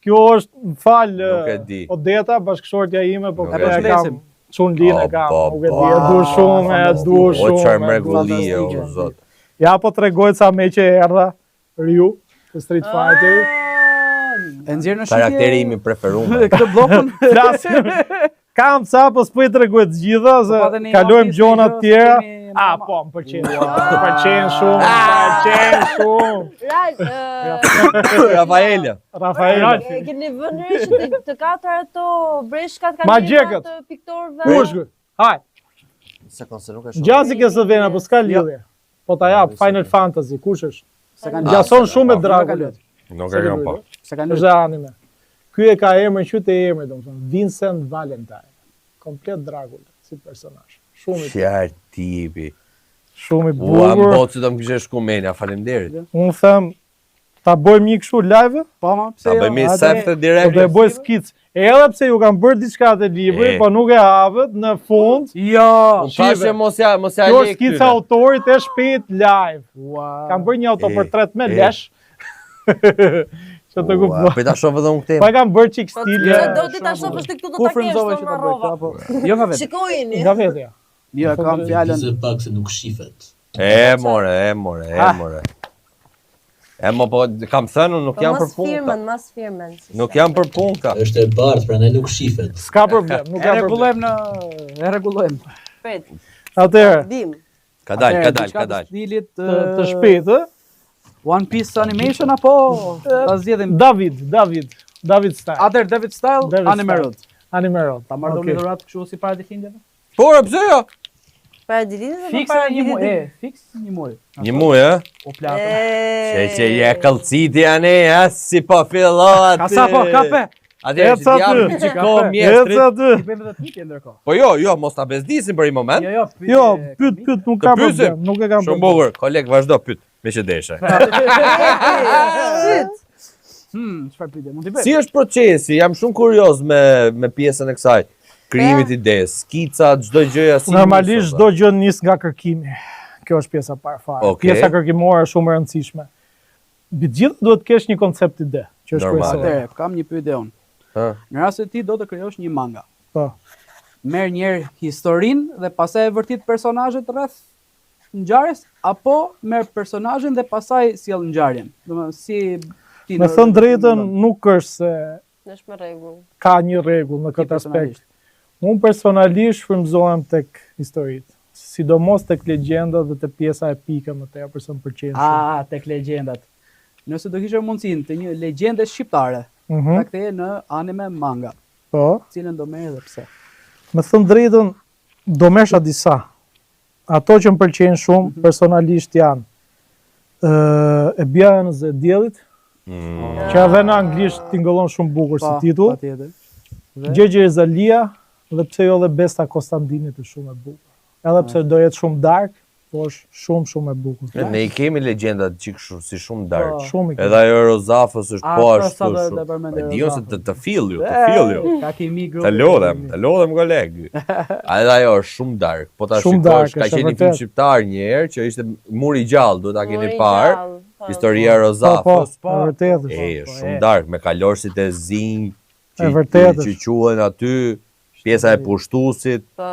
Kjo është, më fal, Nuk e di. Odeta, bashkëshortja ime, po Nuk këtë e e di. kam Çunlin e kam, Po, nuk e po, di, e du shumë, e du O shumë. çfarë e du mrekullie fantastike. o zot. Ja po tregoj ca me që erdha, Ryu, të Street Fighter. E nxjerr në shitje. Karakteri im i preferuar. Këtë blokun. Flasim. Kam ca, po s'po i tregoj të gjitha, se Po, pateni kalojmë One Piece, gjona një tjera. gjë, kemi A, mama. po, më pëlqen shumë, më pëlqen shumë, më pëlqen shumë. Rafaela. Rafael. Keni vënë re që të katër ato breshkat kanë Magjekët. të piktorëve. Ku është ky? Haj, Se se nuk e shoh. gjazi ke së vena, po s'ka lidhje. Po ta jap, Final Fantasy, kush është? Se kanë Gjason shumë me Dracula. Nuk e kam pa. Se kanë Është anime. Ky e ka emrin qytet e emrit, domethënë Vincent Valentine. Komplet Dracula si personazh. Shumë i Çfarë tipi. shumë i Ua, bukur. mbot që do më kishe shku menja, faleminderit. Unë them ta bëjmë një kështu live, Po ma, pse Ta jo? bëjmë i atë- sefte po direkt. do e bëj skic. Edhe pse ju kanë bërë diçka të librit, E. po nuk e hapet në fund. Jo. Unë thashë mos ja Kjo lek është skica autorit e shpejt live. Wow. Kam bërë një autoportret me E. lesh. Që të kuptoj. Po ta shoh edhe unë këtë. Po e kam bërë çik Po stil do ti ta shohësh ti këtu do Ku ta kesh frymzove të që ta bëj marrova. këtë apo? Jo nga vetë. Shikojini. nga vetja. Jo, e kam fjalën. Se pak se nuk shifet. E more. E mo po kam thënë unë nuk Po jam mos për punta. firmën, mos firmën. Nuk jam për punta. Është e bardhë, prandaj nuk shifet. S'ka problem, nuk E ka problem. rregullojmë e rregullojmë. Pret. Atëherë, Dim. Ka dal. Diçka të stilit të shpejt, ë? One Piece animation apo ta zgjedhim David Style. Atëherë David Style David Anime Style. Road. Anime Road. Ta marrë Okej. një dhuratë kështu si para ditëlindjeve? Por pse jo? Para ditës apo Fikse para një muaj, ditës? fiks një muaj. Një muaj, ë? O plata. Që je kallciti ane, as si po fillot. Ka sa po, kape. Atëherë Ec aty. që japim çiko Ec mjestrit. aty. Ti bëjmë edhe pyetje ndërkohë. Po jo, mos ta bezdisim për një moment. Jo, Jo, pyet, nuk ka Të pyesim. problem, nuk e kam Shumë problem. bukur, koleg vazhdo pyet, me që deshe. Çfarë pyetje? Mund t'i bëj? Si është procesi? Jam shumë kurioz me pjesën e kësaj. Krijimit idesë, skica, çdo gjëja si Normalisht çdo gjë nis nga kërkimi. Kjo është pjesa parë fare. Okej. Pjesa kërkimore është shumë e rëndësishme. Mbi të gjitha duhet të kesh një koncept ide, që është Normal. kryesore. Atëherë, kam një pyetje unë. Në rast se ti do të krijosh një manga. Po. Merr njëherë historinë dhe pastaj e vërtit personazhet rreth ngjarjes apo merr personazhin dhe pastaj sjell ngjarjen. Domethënë si ti Me thënë drejtën nuk është se Është me rregull. ka një rregull në këtë aspekt. Unë personalisht frymëzohem tek historitë, sidomos tek legjendat dhe te pjesa epike më tepër se më pëlqejnë shumë. Tek legjendat. Nëse do kishe mundësinë të një legjende shqiptare, Mhm. ta ktheje në anime manga, Po. cilën do merr dhe pse? Me thënë drejtën, do mesha disa. Ato që më pëlqejnë shumë, personalisht janë e bjaja në zë e diellit, që edhe në anglisht tingëllon shumë bukur si titull. Patjetër. Gjergje Zalia dhe pse jo dhe Besta Konstantinit është shumë e bukur. Edhe pse do jetë shumë dark, po është shumë e bukur. Ne i kemi legjendat si shumë dark. Shumë i kemi. Edhe ajo Rozafos është po ashtu shumë. shumë. Dion se të fill ju. Ka kimi grup. Të lodhem koleg. Edhe ajo është shumë dark. Po ta Shumë dark, shikosh, ka është qenë një vërtet. film shqiptar një herë që ishte Muri i gjallë, duhet ta keni Muri i parë. gjallë, po. Historia e Rozafos. Po, e vërtet është. Është shumë dark me kalorësit e zinj E vërtet që quhen aty, pjesa e pushtuesit, Po.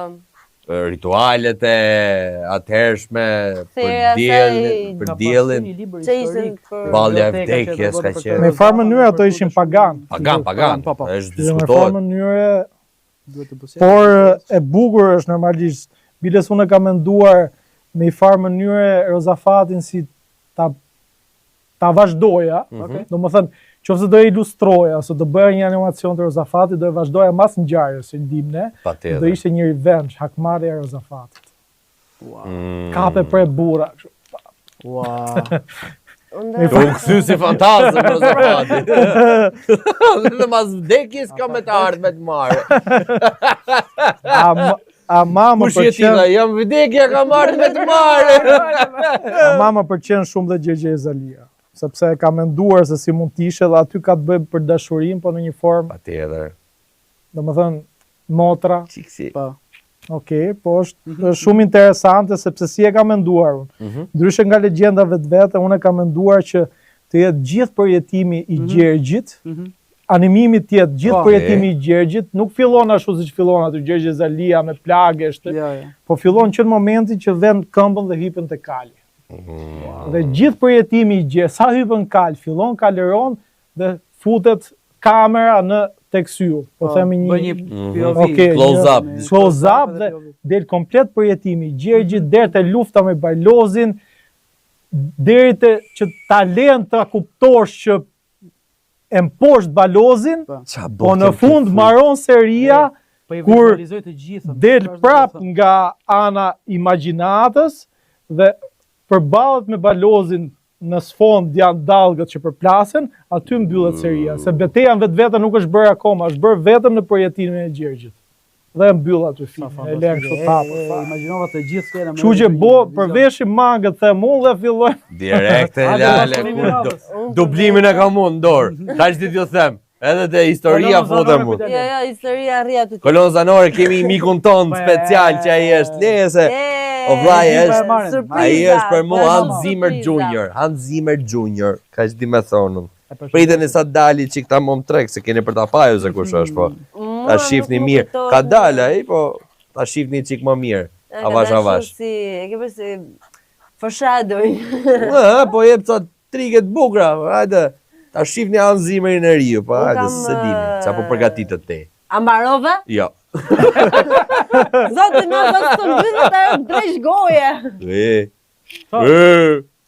ritualet e atëhershme Thera për diellin. Që ishte për Valja e vdekjes ka qenë. Me farë mënyrë ato ishin pagan. Pagan, Po. është Dhe me farë diskutohet. mënyrë, Duhet të bëj. por e bukur është normalisht. Biles unë kam menduar me i farë mënyre Rozafatin si ta vazhdoja, do më thënë, qofse do e ilustroja, ose do bëja një animacion të Rozafatit, do e vazhdoja mas në gjarë, se ndimne, Patjetër. do ishte një revenge, hakmarrja e Rozafatit. Kape për e bura. kështu. Ua. U kthy si fantazm Rozafati. Në mas vdekjes ka me të ardhme të marrë. Ama më Kush je ti? pëlqen, Jam vdekja ka marrë me të marrë. ama më pëlqen shumë dhe Gjergje Zalia. Sepse ka menduar se si mund t'ishe dhe aty ka të bëjë për dashurim, po në një formë, Patjetër. do më thënë, motra. Çiksi. Po. Okej, po është shumë interesante sepse si e ka menduar unë. Ndryshe nga legjenda vetvete, unë e kam menduar që të jetë gjithë përjetimi i Gjergjit, animimi të jetë gjithë Po. përjetimi i Gjergjit, nuk fillon ashtu siç fillon aty Gjergje Zalia me plagësht, Ja. po fillon që në momentin që vend këmbën dhe hypen te kali. Dhe gjithë përjetimi i Gjergjit, sa hypen kal, fillon kaleron dhe futet kamera në tek syu. Po themi Bën një një POV. Okej, Close up. close up dhe del komplet përjetimi i Gjergjit deri te lufta me Bajlozin, deri te që ta lehen ta kuptosh që e mposht Balozin, po në fund mbaron seria Po i kur vizualizoj të gjitha. del prap nga ana imagjinatës dhe përballet me Balozin në sfond janë dallgët që përplasen, aty mbyllet seria, se betejën vetvete nuk është bërë akoma, është bërë vetëm në përjetimin e Gjergjit. Dhe e mbyll aty filmin, e lën kështu tapër. Imagjinova të gjithë skenën. Kështu që përveshim mangët them unë dhe filloj. Direkte lale. Dublimin e kam unë në dorë. Kaq ti t'ju them. Edhe te historia futem unë. Jo, historia arri aty. Kolon zanore kemi mikun ton special që ai është lese. O vllai është. Ai është për mua Hans Zimmer Jr. Hans Zimmer Jr. Kaq di më thonun. Priteni sa dali çik ta mom trek se keni për ta paju se kush është po. Ta shihni mirë. Ka dalë ai po ta shihni çik më mirë. Avash. E ke bërë si foreshadowing. Po jep ca trike të bukura. Hajde. Ta shihni Hans Zimmerin e riu, po hajde se dini. Çapo përgatitet te. A mbarova? Jo. Zotë na pas të mbyllet ajo dresh goje.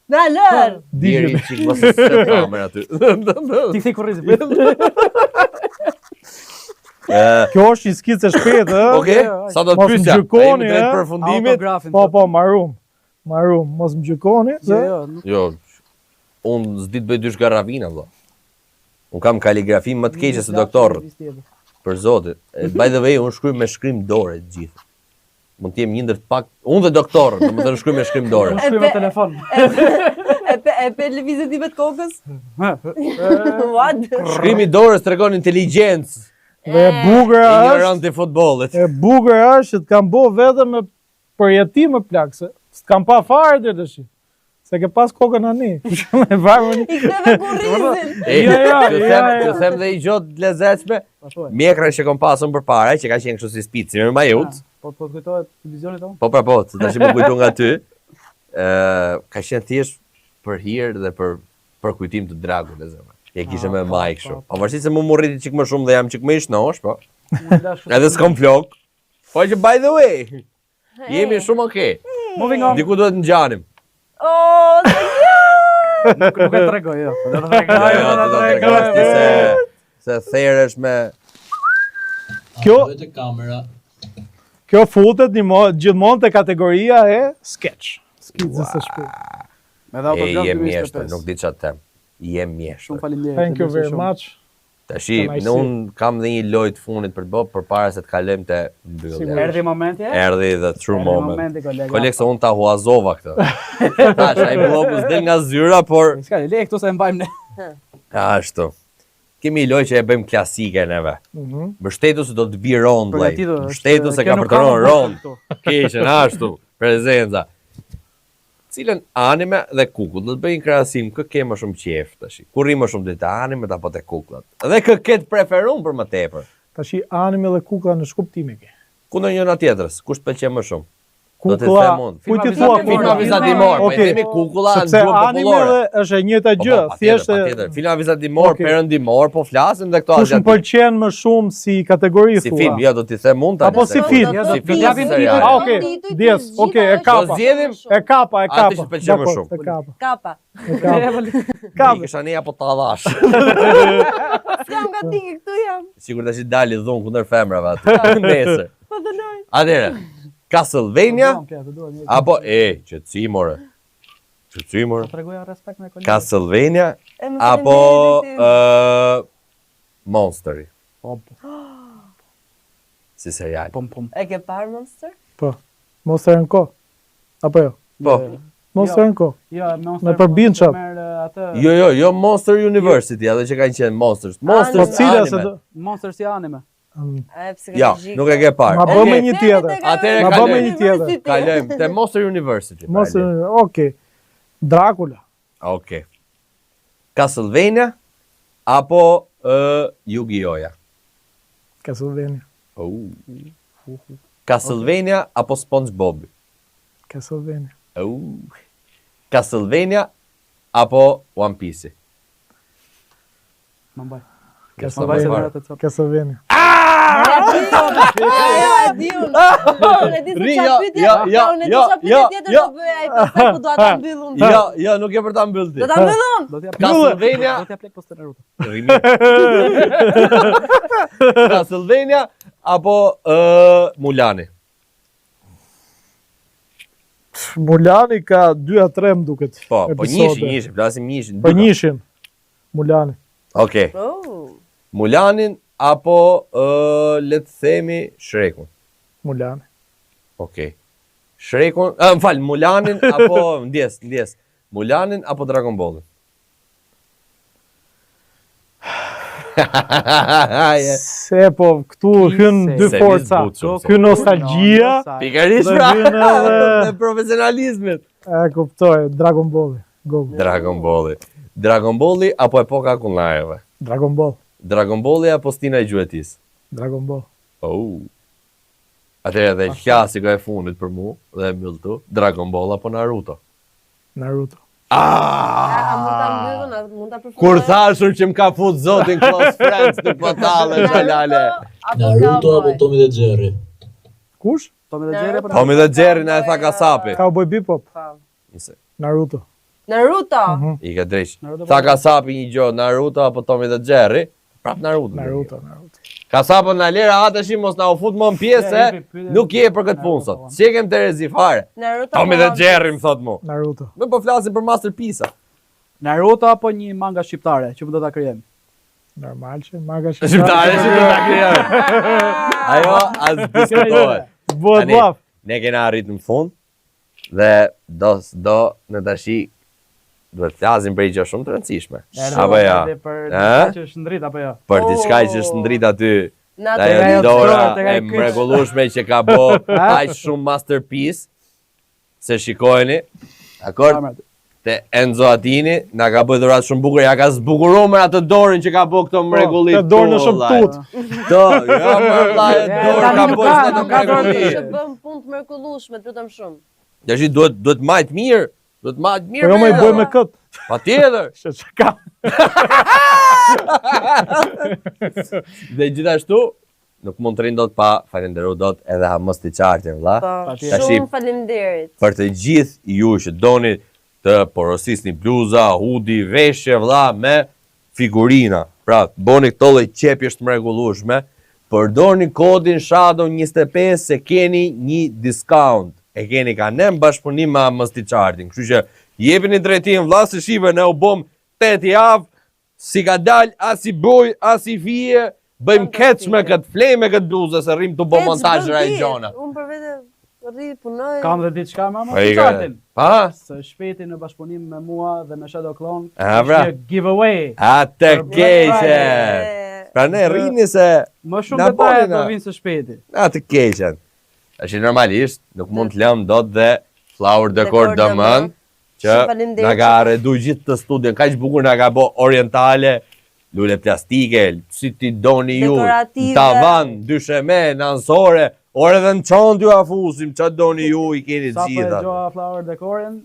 Na lër. Diri çik mos e së kamera aty. Ti kthej kurrizi. Kjo është një skicë e shpejtë, ë? Okej, sa do të Mos më pyesja? gjykoni, Drejt ë? përfundimit. Autografin. Po, marum, mos më gjykoni, se Jo. Unë s'di të bëj dysh garravina, valla. Unë kam kaligrafi më të keqe se doktorët, për zotit. By the way, unë shkruaj me shkrim dore të gjithë. Mund të jem një ndër të pak, unë dhe doktorët, domethënë shkruaj me shkrim dore. Unë shkruaj me telefon. E pe lëvizjet time të kokës? What? Shkrimi dorës tregon inteligjencë. dhe e bukur është, Ignorant i futbollit. e bukur është që të kam bo vetëm me përjetim më plak, se s'kam pa fare dhe të shi. Se ke pas kokën ani. Me varmën. I ktheve kurrizin. Të them dhe i gjotë lezetshme, mjekra që kom pasur përpara, që ka qenë kështu si spicë, si me majut, Po kujtohet televizionit tonë? po, se tash më kujtu nga ty, ka qenë thjesht për hir dhe për kujtim të dragut e zemra. E kishe me maj kështu. Pavarësisht se mu rriti çik më shumë dhe jam çik më i shnosh, po. Edhe s'kom flok. Po që by the way, jemi shumë okay. Moving on. Diku duhet ngjanim. Oh, Nuk e tregoj, jo. Do të tregoj se theresh me Kjo- Duhet e kamera. Kjo futet gjithmonë te kategoria e sketch. Skicës së shpejtë. Me dha autograf jem 25. mjeshtër, nuk di çfarë të them. Jem mjeshtër. Shumë faleminderit. Thank you very much. Tashi, unë kam dhe një lojë të fundit për të bërë përpara se të kalojmë te mbyllja. Erdhi momenti? Erdhi the true moment. Koleg, se unë ta huazova këtë. Tash, ai bloku s'del nga zyra, por s'ka le këtu se e mbajmë ne. Ashtu. Kemi një lojë që e bëjmë klasike neve. Mbështetuesi do të vi rond vllai. Mbështetuesi ka përtonon rond. Keqen ashtu, prezenca. Cilën anime dhe kukull do të bëjnë krahasim, kë ke më shumë qejf tash. Ku rri më shumë te animet apo te kukullat? Dhe kë ke të preferuar për më tepër? Tashi anime dhe kukulla në shkuptime ke. Ku në njëra tjetrës, kush të pëlqen më shumë? Kukulla, ku ti thua filma vizatimor, po themi kukulla në gjuhën popullore. Anime është e njëjta gjë, thjesht filma vizatimor, perëndimor, po flasim dhe këto asiatik. Kush më pëlqen më shumë si kategori thua? Si film, jo do t'i them mund tani. Apo si film? Si film. Okej, dies, okej, e kapa. Do zgjedhim e kapa. Atë që pëlqen më shumë. Kapa. Kapa. Kisha ne apo tallash. S'kam gatike këtu jam. Sigur tash dali dhun kundër femrave aty. Nesër. Po dënoj. Atëre. Castlevania apo qetësi more. Tregoja respekt me kolegë. Castlevania apo Monsteri. Po. Si serial. Pom. E ke parë Monster? Po. Monster & Co. Apo jo? Po. Monster & Co. Jo, Monster. Me përbindshëm. Jo Monster University, edhe që kanë qenë Monsters. Monsters anime. Monster si anime. Ja, nuk e ke parë. Ma bëmë një tjetër. Atëre kalojmë te Monster University. Monster, okay. Dracula. Okay. Castlevania apo Yu-Gi-Oh-ja? Castlevania. Castlevania apo SpongeBob? Castlevania. Castlevania apo One Piece? Castlevania. Jo, nuk e për ta mbyllë ti. Do ta mbyllon. Castlevania. Do t'ja plek post Naruto. Castlevania apo Mulani? Mulani ka 2 a 3 më duket. Po njëshin, flasim njëshin. Po njëshin. Mulani. Okej. Mulanin apo le të themi Shrekun? Mulani. Okej. Shrekun, m'fal, Mulanin apo ndjes. Mulanin apo Dragon Ballin? Se po këtu hyn dy forca. Ky nostalgjia. Pikërisht pra. Me profesionalizmin. E kuptoj, Dragon Balli. Dragon Balli apo epoka kullareve? Dragon Ball. Dragon Balli apo Stina e Gjuetis? Dragon Ball. Atëherë dhe klasika e fundit për mu dhe mbyll tu, Dragon Ball apo Naruto? Naruto. Mund ta përfundoj. Kur thashur që më ka fut zotin close friends në potallë xhalale. Naruto apo Tommy dhe Jerry? Kush? Tommy dhe Jerry apo Tommy dhe Jerry na e tha Kasapi. Cowboy Bebop. Naruto. I ka drejt. Tha Kasapi një gjë, Naruto apo Tommy dhe Jerry? Prap Naruto. Kasapo na lera atash mos na u fut më në pjesë, nuk je për këtë punë sot. Si e kem Terezi fare? Tommy dhe Jerry më thot mu. Naruto. Ne po flasim për Masterpiece-a. Naruto apo një manga shqiptare që do ta krijojmë? Normal që manga shqiptare që do ta krijojmë. Ajo as diskutohet. Bëhet bllaf. Ne kena arritur në fund dhe do në tashi duhet të flasim për gjë shumë të rëndësishme. Apo ja. Për diçka që është ndrit apo jo? Për diçka që është ndrit aty. Ajo dora e mrekullueshme që ka bë aq shumë masterpiece. Se shikojeni. Dakor? Te Enzo Adini na ka bërë dhuratë shumë bukur, ja ka zbukuruar me atë dorën që ka bë këto mrekulli. Të dorën në shumë tut. Jo, vllai, dorë ka bërë në mrekulli. Bëm punë të mrekullueshme, lutem shumë. Tashi duhet majt mirë. Do të marrë mirë. Po jo më i bëj me kët. Patjetër. Çka. Dhe gjithashtu nuk mund të rinë dot pa falenderuar dot edhe mos të qartin vëlla. Shumë faleminderit. Për të gjithë ju që doni të porosisni bluza, hoodie, veshje vëlla me figurina. Pra, bëni këto lloj qepjesh të mrekullueshme, përdorni kodin SHADOW25 se keni një discount. E keni ka ne në bashkëpunim me Masti Charting. Kështu që jepini drejtim vëlla se shive ne u bëm 8 javë si ka dal, as i buj, as i fije, bëjmë keq me këtë flej, me këtë bluzë, se rrim të bo montazhra e gjona. Unë për vete rri punoj. Kam dhe diçka mama, Po i si ka. qartin. Pa? Së shpeti në bashkëpunim me mua dhe me Shadow Clone, A, bra. është një giveaway. A të Për Black keqe. Friday. Pra ne rrini se Më shumë Na detaje boni, do na. vinë së shpeti. a të keqen. Është normalisht, nuk mund të lëm dot dhe Flower Decor dëmën, që Shumë faleminderit. na ka redu gjithë të studion, kaq bukur na ka bo orientale, lule plastike, si ti doni ju, Dekorative. në tavan, dysheme, nënsore, ore dhe në çont ju afusim, që doni ju, i keni Sa po e gjitha. gjoha Flower Decorin,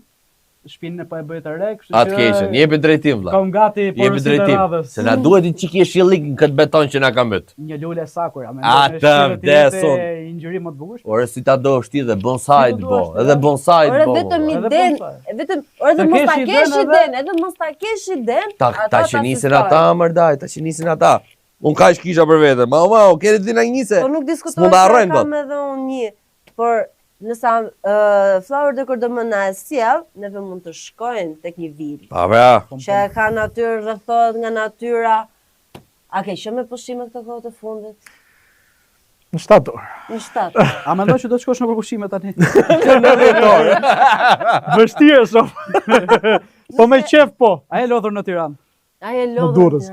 shpinën po e bëj të re, kështu Atë keqen, jepi drejtim vlla. kam gati Jepi porositë e drejtim, radhës. se na duhet i çiki shillik në këtë beton që na ka mbet. Një lule sakura, me Atë vdesun. i ngjyrim më të bukur. Ore si ta do është ti dhe bonsai Si të do bo, është, edhe ja. bonsai të Ore bo. vetëm i Edhe den, bonsai. vetëm ore Të dhe mos kesh ta i kesh den i edhe? den, edhe mos ta kesh i den. Ta që nisin ata, mërdaj, ta që nisin ata. Unë kaq kisha për vete, ma, keni dina njëse. Po nuk diskutoj S'mund ta harrojmë dot. kam edhe unë një, por nësa Flower Decor dëmë na e sjell, neve mund të shkojnë tek një vilë Pa bra, që e ka natyrë rrethohet nga natyra. A ke qenë me pushime këtë kohë të fundit? Në shtator. Në shtatë. A mendoj që do të shkosh në përpushime tani? Vështirë shumë. Po me qef po. A e lodhur në Tiranë? Ai e Në lodhur Durrës.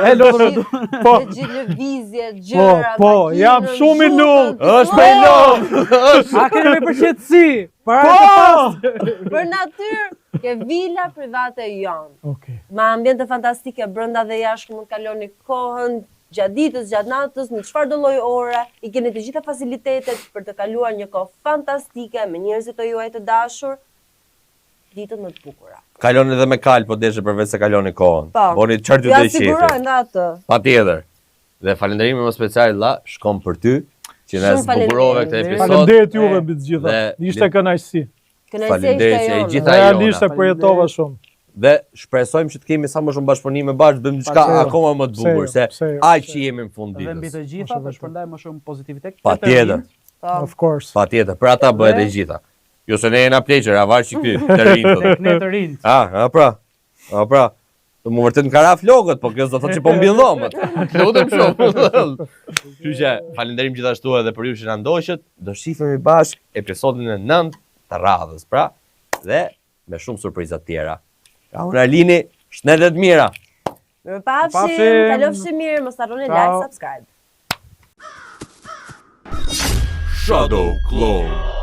E lodhur në Durrës. Po. Me gjithë lëvizje, gjëra, Po, makinën, jam shumë i zhutën, lull. është me lodh. A keni me përqetësi? Para të Po! Për natyrë, ke vila private janë. Okej. Me ambiente fantastike brenda dhe jashtë mund të kaloni kohën gjatë ditës, gjatë natës, në çfarëdo lloj ore, i keni të gjitha facilitetet për të kaluar një kohë fantastike me njerëzit e juaj të dashur, ditët më të bukura. Kaloni edhe me kal, po deshe përveç se kaloni kohën. Po. Boni çfarë Ju ju të sigurojnë atë. Patjetër. Dhe falenderimi më special la, shkon për ty, që na Shumë zbukurove këtë faleminderit. episod. Faleminderit juve mbi të gjitha. Dhe- Ishte kënaqësi. Kënaqësia Faleminderit ishte që e jonë. gjitha Realisht e jona. përjetova shumë. Dhe shpresojmë që të kemi sa më shumë bashkëpunime bashkë, bëjmë diçka Pse jo? akoma më të bukur, Pse se jo? aq që jemi në fund Dhe mbi ditës. të gjitha të shpërndaj më shumë pozitivitet. Patjetër. Po. Of course. Patjetër, për ata bëhet e gjitha. Jo se ne jena pleqër, a vash që ky të rinë. Tek ne të rinjt. A pra. Të më vërtet në kara flokët, po kjo s'do thotë që po mbjell dhomët. Lutem shumë. Kështu që falenderim gjithashtu edhe për ju që na ndoqët. Do shihemi bashkë episodin e 9 të radhës, pra, dhe me shumë surpriza të tjera. Ka unë Alini, shnetet mira. Mirupafshim, Mirupafshim. kalofshi mirë, mos harroni Ciao. like, subscribe. Shadow Clone.